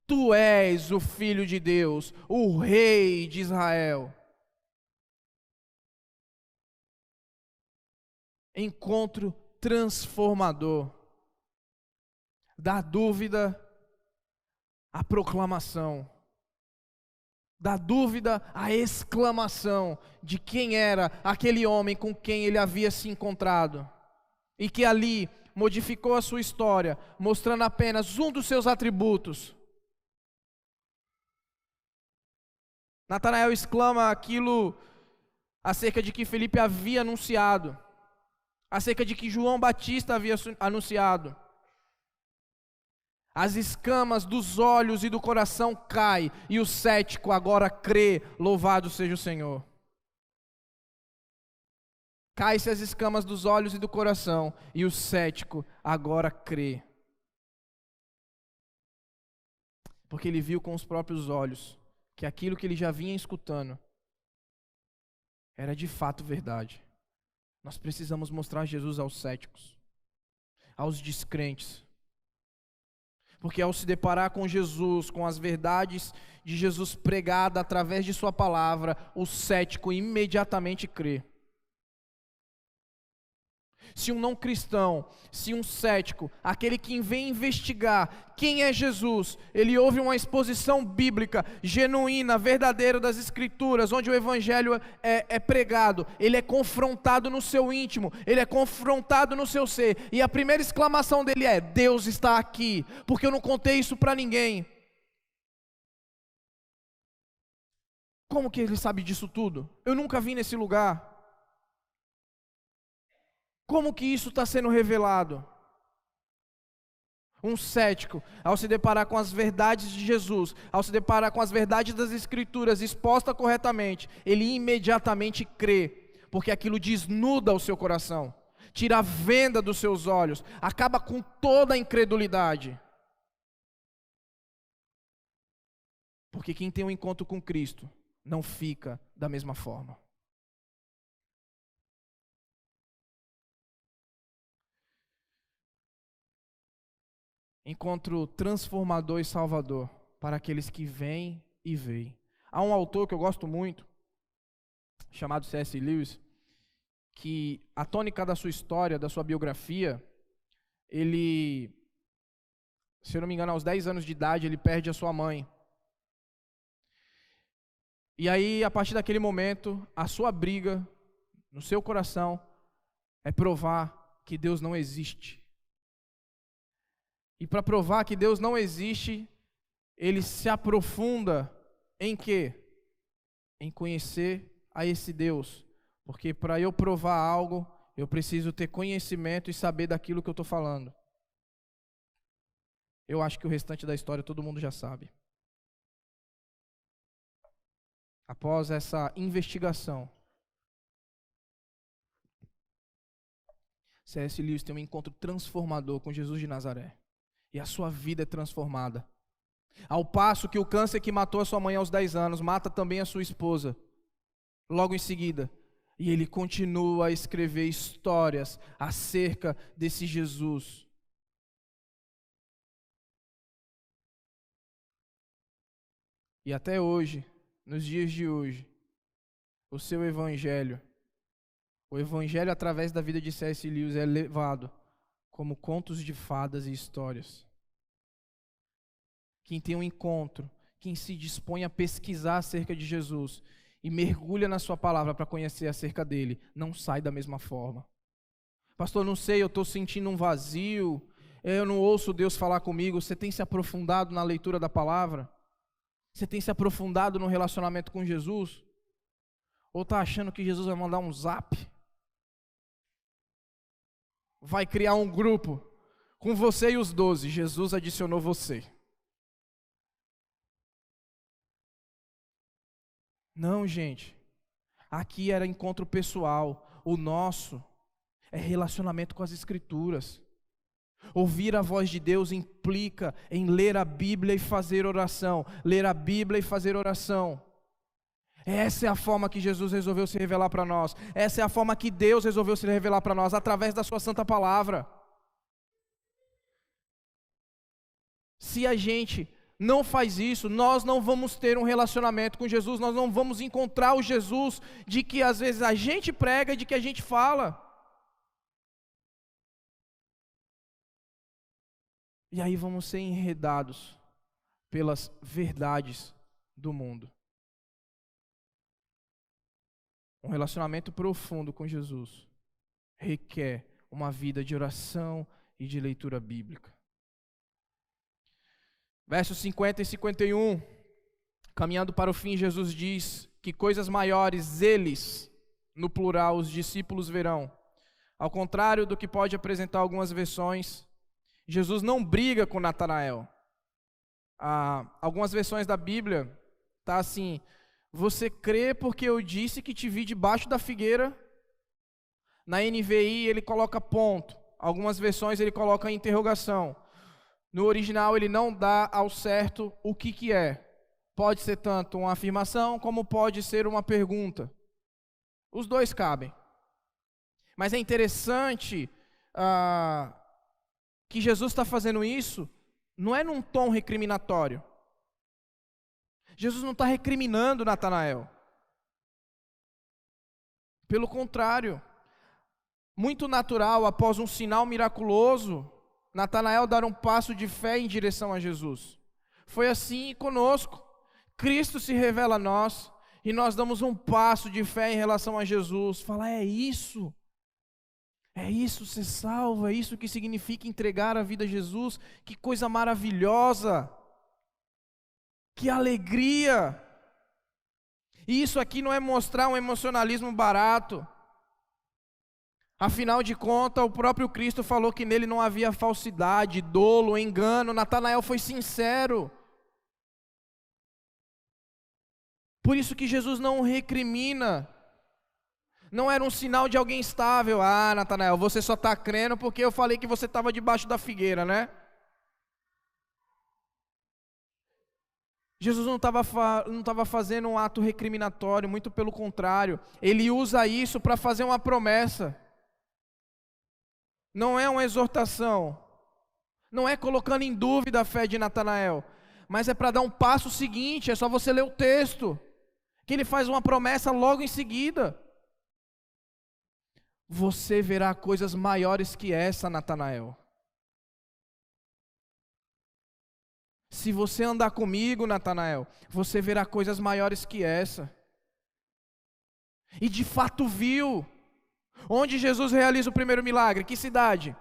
[SPEAKER 1] Tu és o Filho de Deus, o Rei de Israel. Encontro transformador. Da dúvida à proclamação. Da dúvida à exclamação de quem era aquele homem com quem ele havia se encontrado. E que ali modificou a sua história, mostrando apenas um dos seus atributos. Natanael exclama aquilo acerca de que Filipe havia anunciado, acerca de que João Batista havia anunciado. As escamas dos olhos e do coração caem, e o cético agora crê, louvado seja o Senhor. Cai-se as escamas dos olhos e do coração, e o cético agora crê. Porque ele viu com os próprios olhos que aquilo que ele já vinha escutando era de fato verdade. Nós precisamos mostrar Jesus aos céticos, aos descrentes. Porque ao se deparar com Jesus, com as verdades de Jesus pregada através de sua palavra, o cético imediatamente crê. Se um não cristão, se um cético, aquele que vem investigar quem é Jesus, ele ouve uma exposição bíblica, genuína, verdadeira das Escrituras, onde o Evangelho é pregado, ele é confrontado no seu íntimo, ele é confrontado no seu ser, e a primeira exclamação dele é: Deus está aqui, porque eu não contei isso para ninguém. Como que ele sabe disso tudo? Eu nunca vim nesse lugar. Como que isso está sendo revelado? Um cético, ao se deparar com as verdades de Jesus, ao se deparar com as verdades das Escrituras expostas corretamente, ele imediatamente crê, porque aquilo desnuda o seu coração, tira a venda dos seus olhos, acaba com toda a incredulidade. Porque quem tem um encontro com Cristo não fica da mesma forma. Encontro transformador e salvador para aqueles que vêm e veem. Há um autor que eu gosto muito, chamado C.S. Lewis, que a tônica da sua história, da sua biografia, ele, se eu não me engano, aos 10 anos de idade, ele perde a sua mãe. E aí, a partir daquele momento, a sua briga no seu coração é provar que Deus não existe. E para provar que Deus não existe, ele se aprofunda em quê? Em conhecer a esse Deus. Porque para eu provar algo, eu preciso ter conhecimento e saber daquilo que eu estou falando. Eu acho que o restante da história todo mundo já sabe. Após essa investigação, C.S. Lewis tem um encontro transformador com Jesus de Nazaré. E a sua vida é transformada. Ao passo que o câncer que matou a sua mãe aos 10 anos, mata também a sua esposa, logo em seguida. E ele continua a escrever histórias acerca desse Jesus. E até hoje, nos dias de hoje, o seu evangelho, o evangelho através da vida de C.S. Lewis é levado como contos de fadas e histórias. Quem tem um encontro, quem se dispõe a pesquisar acerca de Jesus e mergulha na sua palavra para conhecer acerca dele, não sai da mesma forma. Pastor, não sei, eu estou sentindo um vazio, eu não ouço Deus falar comigo. Você tem se aprofundado na leitura da palavra? Você tem se aprofundado no relacionamento com Jesus? Ou está achando que Jesus vai mandar um zap? Vai criar um grupo com você e os 12. Jesus adicionou você. Não, gente. Aqui era encontro pessoal. O nosso é relacionamento com as Escrituras. Ouvir a voz de Deus implica em ler a Bíblia e fazer oração. Ler a Bíblia e fazer oração. Essa é a forma que Jesus resolveu se revelar para nós. Essa é a forma que Deus resolveu se revelar para nós, através da sua santa palavra. Se a gente não faz isso, nós não vamos ter um relacionamento com Jesus, nós não vamos encontrar o Jesus de que às vezes a gente prega e de que a gente fala. E aí vamos ser enredados pelas verdades do mundo. Um relacionamento profundo com Jesus requer uma vida de oração e de leitura bíblica. Versos 50 e 51, caminhando para o fim, Jesus diz que coisas maiores eles, no plural, os discípulos verão. Ao contrário do que pode apresentar algumas versões, Jesus não briga com Natanael. Algumas versões da Bíblia está assim: você crê porque eu disse que te vi debaixo da figueira? Na NVI ele coloca ponto. Algumas versões ele coloca interrogação. No original ele não dá ao certo o que é. Pode ser tanto uma afirmação como pode ser uma pergunta. Os dois cabem. Mas é interessante que Jesus está fazendo isso, não é num tom recriminatório. Jesus não está recriminando Natanael. Pelo contrário, muito natural, após um sinal miraculoso, Natanael dar um passo de fé em direção a Jesus. Foi assim conosco. Cristo se revela a nós e nós damos um passo de fé em relação a Jesus. Fala, é isso ser salvo, é isso que significa entregar a vida a Jesus. Que coisa maravilhosa, que alegria. E isso aqui não é mostrar um emocionalismo barato. Afinal de contas, o próprio Cristo falou que nele não havia falsidade, dolo, engano. Natanael foi sincero. Por isso que Jesus não recrimina. Não era um sinal de alguém estável. Ah, Natanael, você só está crendo porque eu falei que você estava debaixo da figueira, né? Jesus não estava fazendo um ato recriminatório, muito pelo contrário. Ele usa isso para fazer uma promessa. Não é uma exortação. Não é colocando em dúvida a fé de Natanael. Mas é para dar um passo seguinte. É só você ler o texto, que ele faz uma promessa logo em seguida. você verá coisas maiores que essa, Natanael. Se você andar comigo, Natanael, você verá coisas maiores que essa. E de fato viu. Onde Jesus realiza o primeiro milagre? Que cidade?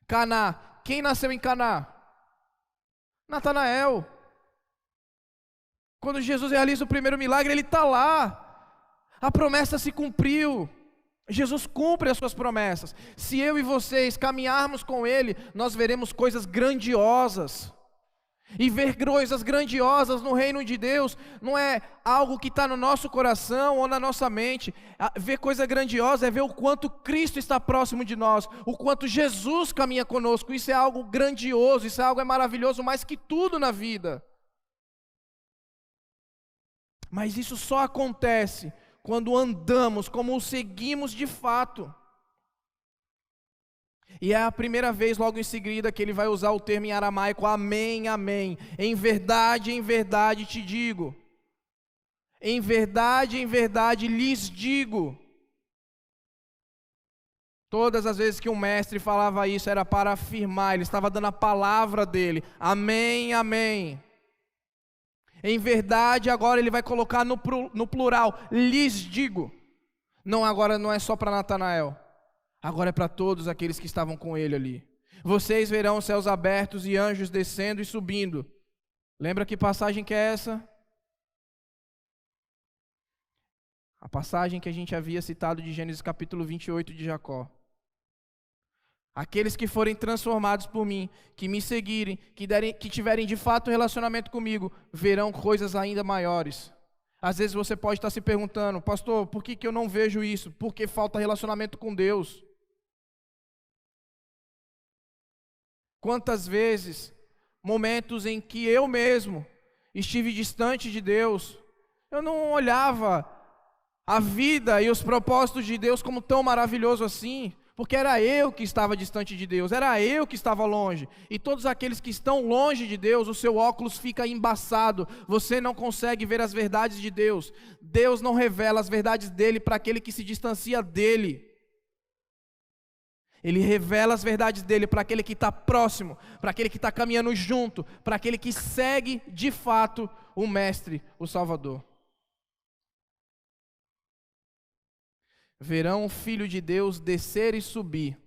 [SPEAKER 1] Caná. Quem nasceu em Caná? Natanael. Quando Jesus realiza o primeiro milagre, ele está lá. A promessa se cumpriu. Jesus cumpre as suas promessas. Se eu e vocês caminharmos com Ele, nós veremos coisas grandiosas. E ver coisas grandiosas no reino de Deus não é algo que está no nosso coração ou na nossa mente. Ver coisa grandiosa é ver o quanto Cristo está próximo de nós, o quanto Jesus caminha conosco. Isso é algo grandioso, isso é algo maravilhoso, mais que tudo na vida. Mas isso só acontece quando andamos como o seguimos de fato. E é a primeira vez logo em seguida que ele vai usar o termo em aramaico, amém, amém. Em verdade te digo. Em verdade lhes digo. Todas as vezes que um mestre falava isso era para afirmar, ele estava dando a palavra dele. Amém, amém. Em verdade, agora ele vai colocar no plural, lhes digo. Não, agora não é só para Natanael. Agora é para todos aqueles que estavam com ele ali. Vocês verão os céus abertos e anjos descendo e subindo. Lembra que passagem que é essa? A passagem que a gente havia citado de Gênesis capítulo 28 de Jacó. Aqueles que forem transformados por mim, que me seguirem, que tiverem de fato um relacionamento comigo, verão coisas ainda maiores. Às vezes você pode estar se perguntando, pastor, por que eu não vejo isso? Porque falta relacionamento com Deus. Quantas vezes, momentos em que eu mesmo estive distante de Deus, eu não olhava a vida e os propósitos de Deus como tão maravilhoso assim, porque era eu que estava distante de Deus, era eu que estava longe. E todos aqueles que estão longe de Deus, o seu óculos fica embaçado, você não consegue ver as verdades de Deus. Deus não revela as verdades dele para aquele que se distancia dele. Ele revela as verdades dele para aquele que está próximo, para aquele que está caminhando junto, para aquele que segue de fato o Mestre, o Salvador. Verão o Filho de Deus descer e subir,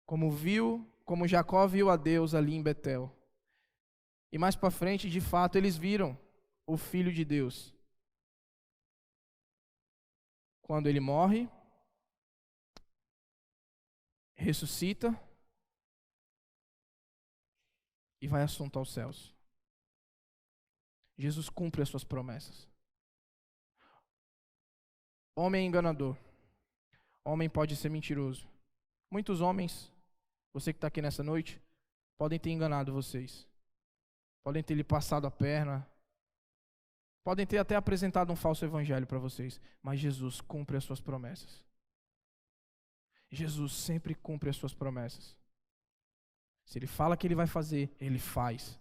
[SPEAKER 1] como Jacó viu a Deus ali em Betel. E mais para frente, de fato, eles viram o Filho de Deus. Quando ele morre, ressuscita e vai assunto aos céus. Jesus cumpre as suas promessas. Homem é enganador. Homem pode ser mentiroso. Muitos homens, você que está aqui nessa noite, podem ter enganado vocês. Podem ter lhe passado a perna. Podem ter até apresentado um falso evangelho para vocês. Mas Jesus cumpre as suas promessas. Jesus sempre cumpre as suas promessas. Se Ele fala que Ele vai fazer, Ele faz.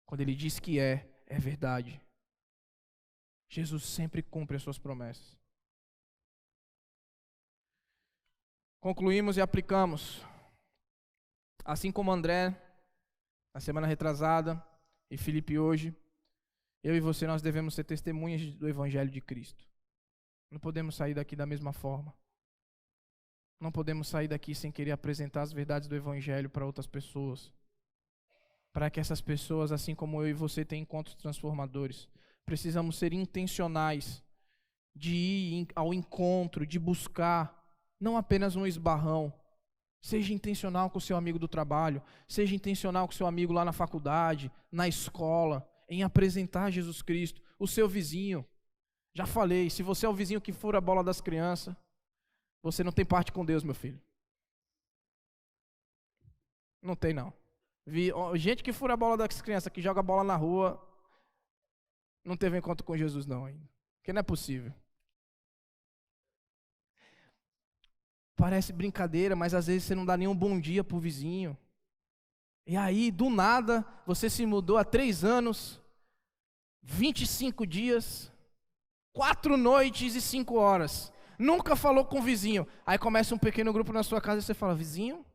[SPEAKER 1] Quando Ele diz que é verdade. Jesus sempre cumpre as suas promessas. Concluímos e aplicamos. Assim como André, na semana retrasada, e Felipe hoje, eu e você, nós devemos ser testemunhas do Evangelho de Cristo. Não podemos sair daqui da mesma forma. Não podemos sair daqui sem querer apresentar as verdades do Evangelho para outras pessoas. Para que essas pessoas, assim como eu e você, tenham encontros transformadores. Precisamos ser intencionais de ir ao encontro, de buscar, não apenas um esbarrão. Seja intencional com o seu amigo do trabalho, seja intencional com o seu amigo lá na faculdade, na escola, em apresentar Jesus Cristo, o seu vizinho. Já falei, se você é o vizinho que fura a bola das crianças, você não tem parte com Deus, meu filho. Não tem, não. Gente que fura a bola das crianças, que joga a bola na rua, não teve encontro com Jesus não ainda. Porque não é possível. Parece brincadeira, mas às vezes você não dá nem um bom dia pro vizinho. E aí, do nada, você se mudou há 3 anos, 25 dias, 4 noites e 5 horas. Nunca falou com o vizinho. Aí começa um pequeno grupo na sua casa e você fala, vizinho,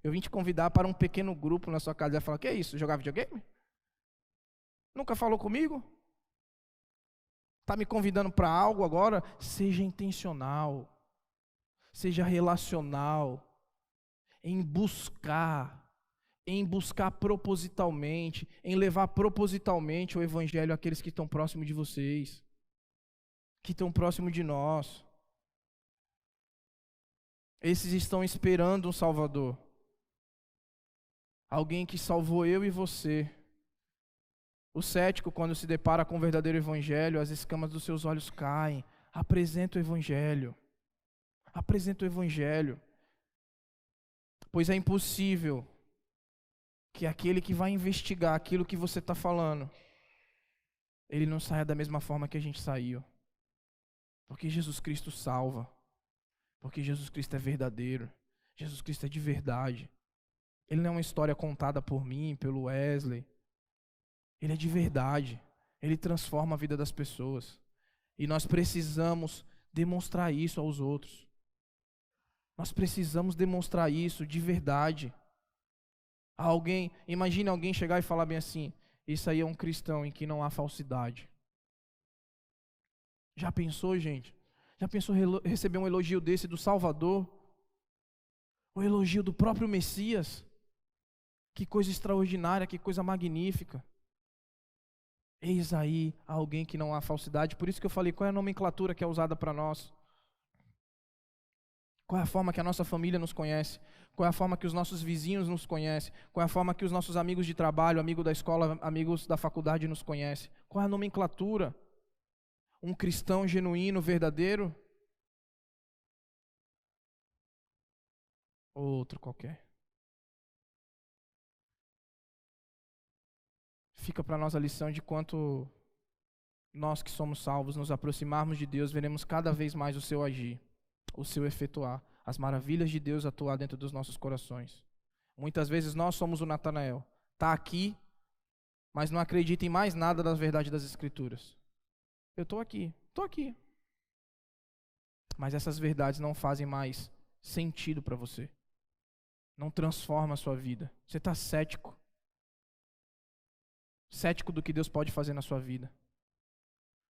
[SPEAKER 1] eu vim te convidar para um pequeno grupo na sua casa. Ele fala, que é isso? Jogar videogame? Nunca falou comigo? Está me convidando para algo agora? Seja intencional. Seja relacional. Em buscar propositalmente, em levar propositalmente o evangelho àqueles que estão próximos de vocês, que estão próximos de nós. Esses estão esperando um Salvador. Alguém que salvou eu e você. O cético, quando se depara com o verdadeiro evangelho, as escamas dos seus olhos caem. Apresenta o evangelho. Apresenta o evangelho. Pois é impossível que aquele que vai investigar aquilo que você está falando, ele não saia da mesma forma que a gente saiu. Porque Jesus Cristo salva. Porque Jesus Cristo é verdadeiro. Jesus Cristo é de verdade. Ele não é uma história contada por mim, pelo Wesley. Ele é de verdade. Ele transforma a vida das pessoas. E nós precisamos demonstrar isso aos outros. Nós precisamos demonstrar isso de verdade. Imagine alguém chegar e falar bem assim, isso aí é um cristão em que não há falsidade. Já pensou, gente? Já pensou receber um elogio desse do Salvador? O elogio do próprio Messias? Que coisa extraordinária, que coisa magnífica. Eis aí alguém que não há falsidade. Por isso que eu falei, qual é a nomenclatura que é usada para nós? Qual é a forma que a nossa família nos conhece? Qual é a forma que os nossos vizinhos nos conhecem? Qual é a forma que os nossos amigos de trabalho, amigos da escola, amigos da faculdade nos conhecem? Qual é a nomenclatura? Um cristão genuíno, verdadeiro? Ou outro qualquer? Fica para nós a lição de quanto nós que somos salvos nos aproximarmos de Deus, veremos cada vez mais o seu agir, o seu efetuar, as maravilhas de Deus atuar dentro dos nossos corações. Muitas vezes nós somos o Natanael, está aqui, mas não acredita em mais nada das verdades das Escrituras. Eu estou aqui. Mas essas verdades não fazem mais sentido para você. Não transforma a sua vida. Você está cético. Cético do que Deus pode fazer na sua vida.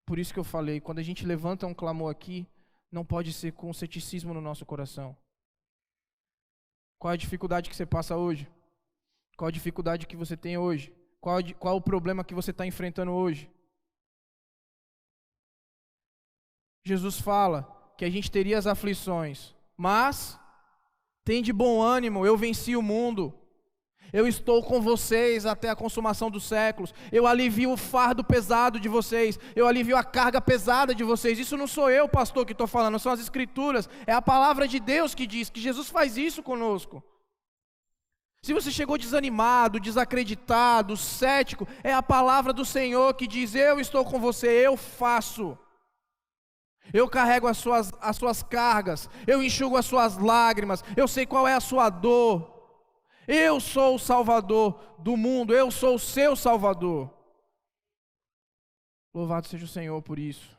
[SPEAKER 1] Por isso que eu falei, quando a gente levanta um clamor aqui, não pode ser com ceticismo no nosso coração. Qual é a dificuldade que você passa hoje? Qual a dificuldade que você tem hoje? Qual o problema que você está enfrentando hoje? Jesus fala que a gente teria as aflições, mas tem de bom ânimo, eu venci o mundo. Eu estou com vocês até a consumação dos séculos. Eu alivio o fardo pesado de vocês. Eu alivio a carga pesada de vocês. Isso não sou eu, pastor, que estou falando, são as Escrituras. É a palavra de Deus que diz que Jesus faz isso conosco. Se você chegou desanimado, desacreditado, cético, é a palavra do Senhor que diz, eu estou com você, eu faço. Eu carrego as suas cargas, eu enxugo as suas lágrimas, eu sei qual é a sua dor. Eu sou o Salvador do mundo, eu sou o seu Salvador. Louvado seja o Senhor por isso.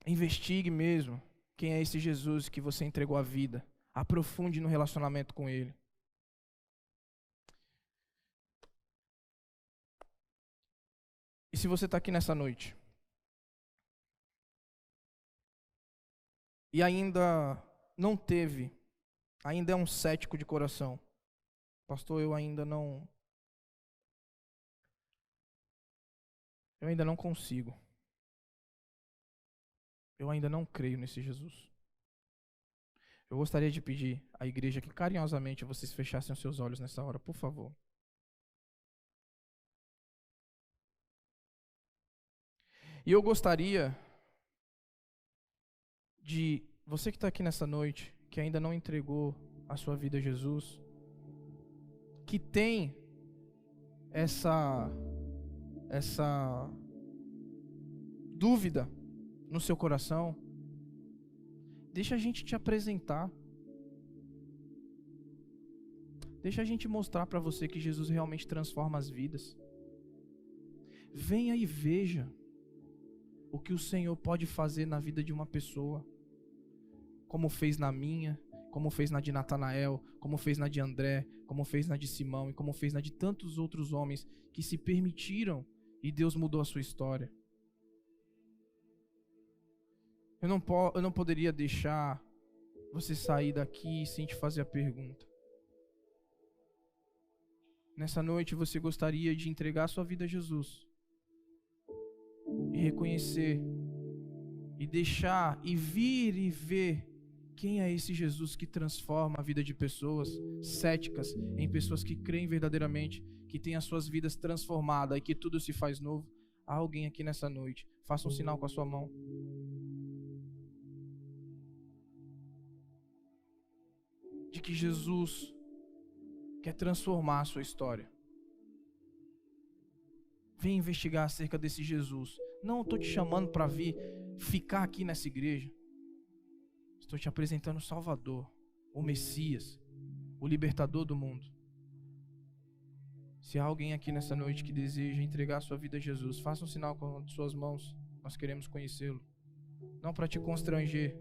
[SPEAKER 1] Investigue mesmo quem é esse Jesus que você entregou a vida. Aprofunde no relacionamento com Ele. E se você está aqui nessa noite e ainda não teve, ainda é um cético de coração, pastor, eu ainda não consigo, eu ainda não creio nesse Jesus. Eu gostaria de pedir à igreja que carinhosamente vocês fechassem os seus olhos nessa hora, por favor. E eu gostaria de você que está aqui nessa noite, que ainda não entregou a sua vida a Jesus, que tem essa dúvida no seu coração, deixa a gente te apresentar. Deixa a gente mostrar para você que Jesus realmente transforma as vidas. Venha e veja. o que o Senhor pode fazer na vida de uma pessoa, como fez na minha, como fez na de Natanael, como fez na de André, como fez na de Simão e como fez na de tantos outros homens que se permitiram e Deus mudou a sua história. Eu não poderia deixar você sair daqui sem te fazer a pergunta. Nessa noite você gostaria de entregar sua vida a Jesus e reconhecer e deixar e vir e ver quem é esse Jesus que transforma a vida de pessoas céticas em pessoas que creem verdadeiramente, que têm as suas vidas transformadas e que tudo se faz novo. Há alguém aqui nessa noite? Faça um sinal com a sua mão. De que Jesus quer transformar a sua história. Vem investigar acerca desse Jesus. Não estou te chamando para vir ficar aqui nessa igreja. Estou te apresentando o Salvador, o Messias, o Libertador do mundo. Se há alguém aqui nessa noite que deseja entregar sua vida a Jesus, faça um sinal com as suas mãos. Nós queremos conhecê-lo. Não para te constranger,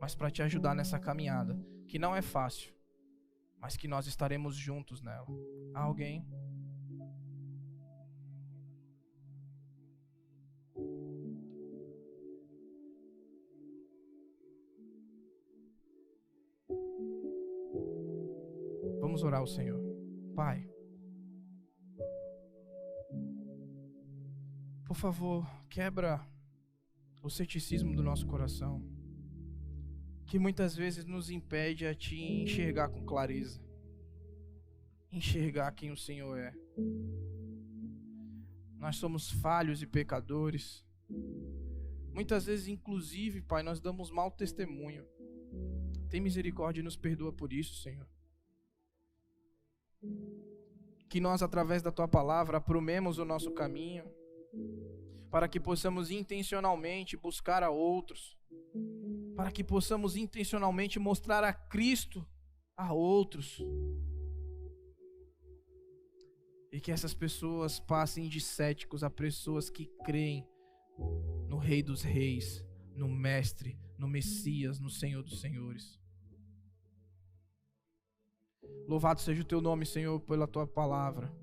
[SPEAKER 1] mas para te ajudar nessa caminhada, que não é fácil, mas que nós estaremos juntos nela. Há alguém? Vamos orar ao Senhor. Pai, por favor, quebra o ceticismo do nosso coração, que muitas vezes nos impede a te enxergar com clareza, enxergar quem o Senhor é. Nós somos falhos e pecadores. Muitas vezes, inclusive, Pai, nós damos mau testemunho. Tem misericórdia e nos perdoa por isso, Senhor. Que nós, através da Tua palavra, aprumemos o nosso caminho, para que possamos intencionalmente buscar a outros, para que possamos intencionalmente mostrar a Cristo a outros, e que essas pessoas passem de céticos a pessoas que creem no Rei dos Reis, no Mestre, no Messias, no Senhor dos Senhores. Louvado seja o Teu nome, Senhor, pela Tua palavra.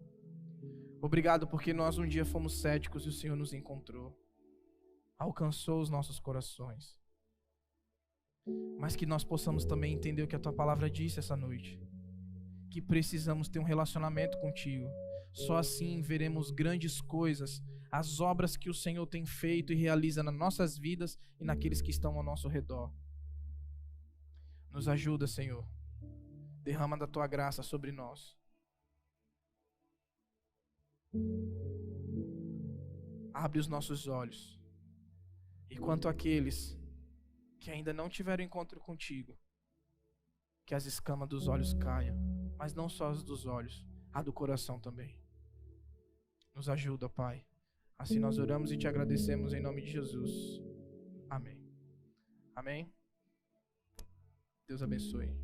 [SPEAKER 1] Obrigado porque nós um dia fomos céticos e o Senhor nos encontrou, alcançou os nossos corações. Mas que nós possamos também entender o que a Tua palavra disse essa noite, que precisamos ter um relacionamento contigo. Só assim veremos grandes coisas, as obras que o Senhor tem feito e realiza nas nossas vidas e naqueles que estão ao nosso redor. Nos ajuda, Senhor. Derrama da Tua graça sobre nós. Abre os nossos olhos. E quanto àqueles que ainda não tiveram encontro contigo, que as escamas dos olhos caiam, mas não só as dos olhos, a do coração também. Nos ajuda, Pai. Assim nós oramos e te agradecemos em nome de Jesus. Amém. Amém. Deus abençoe.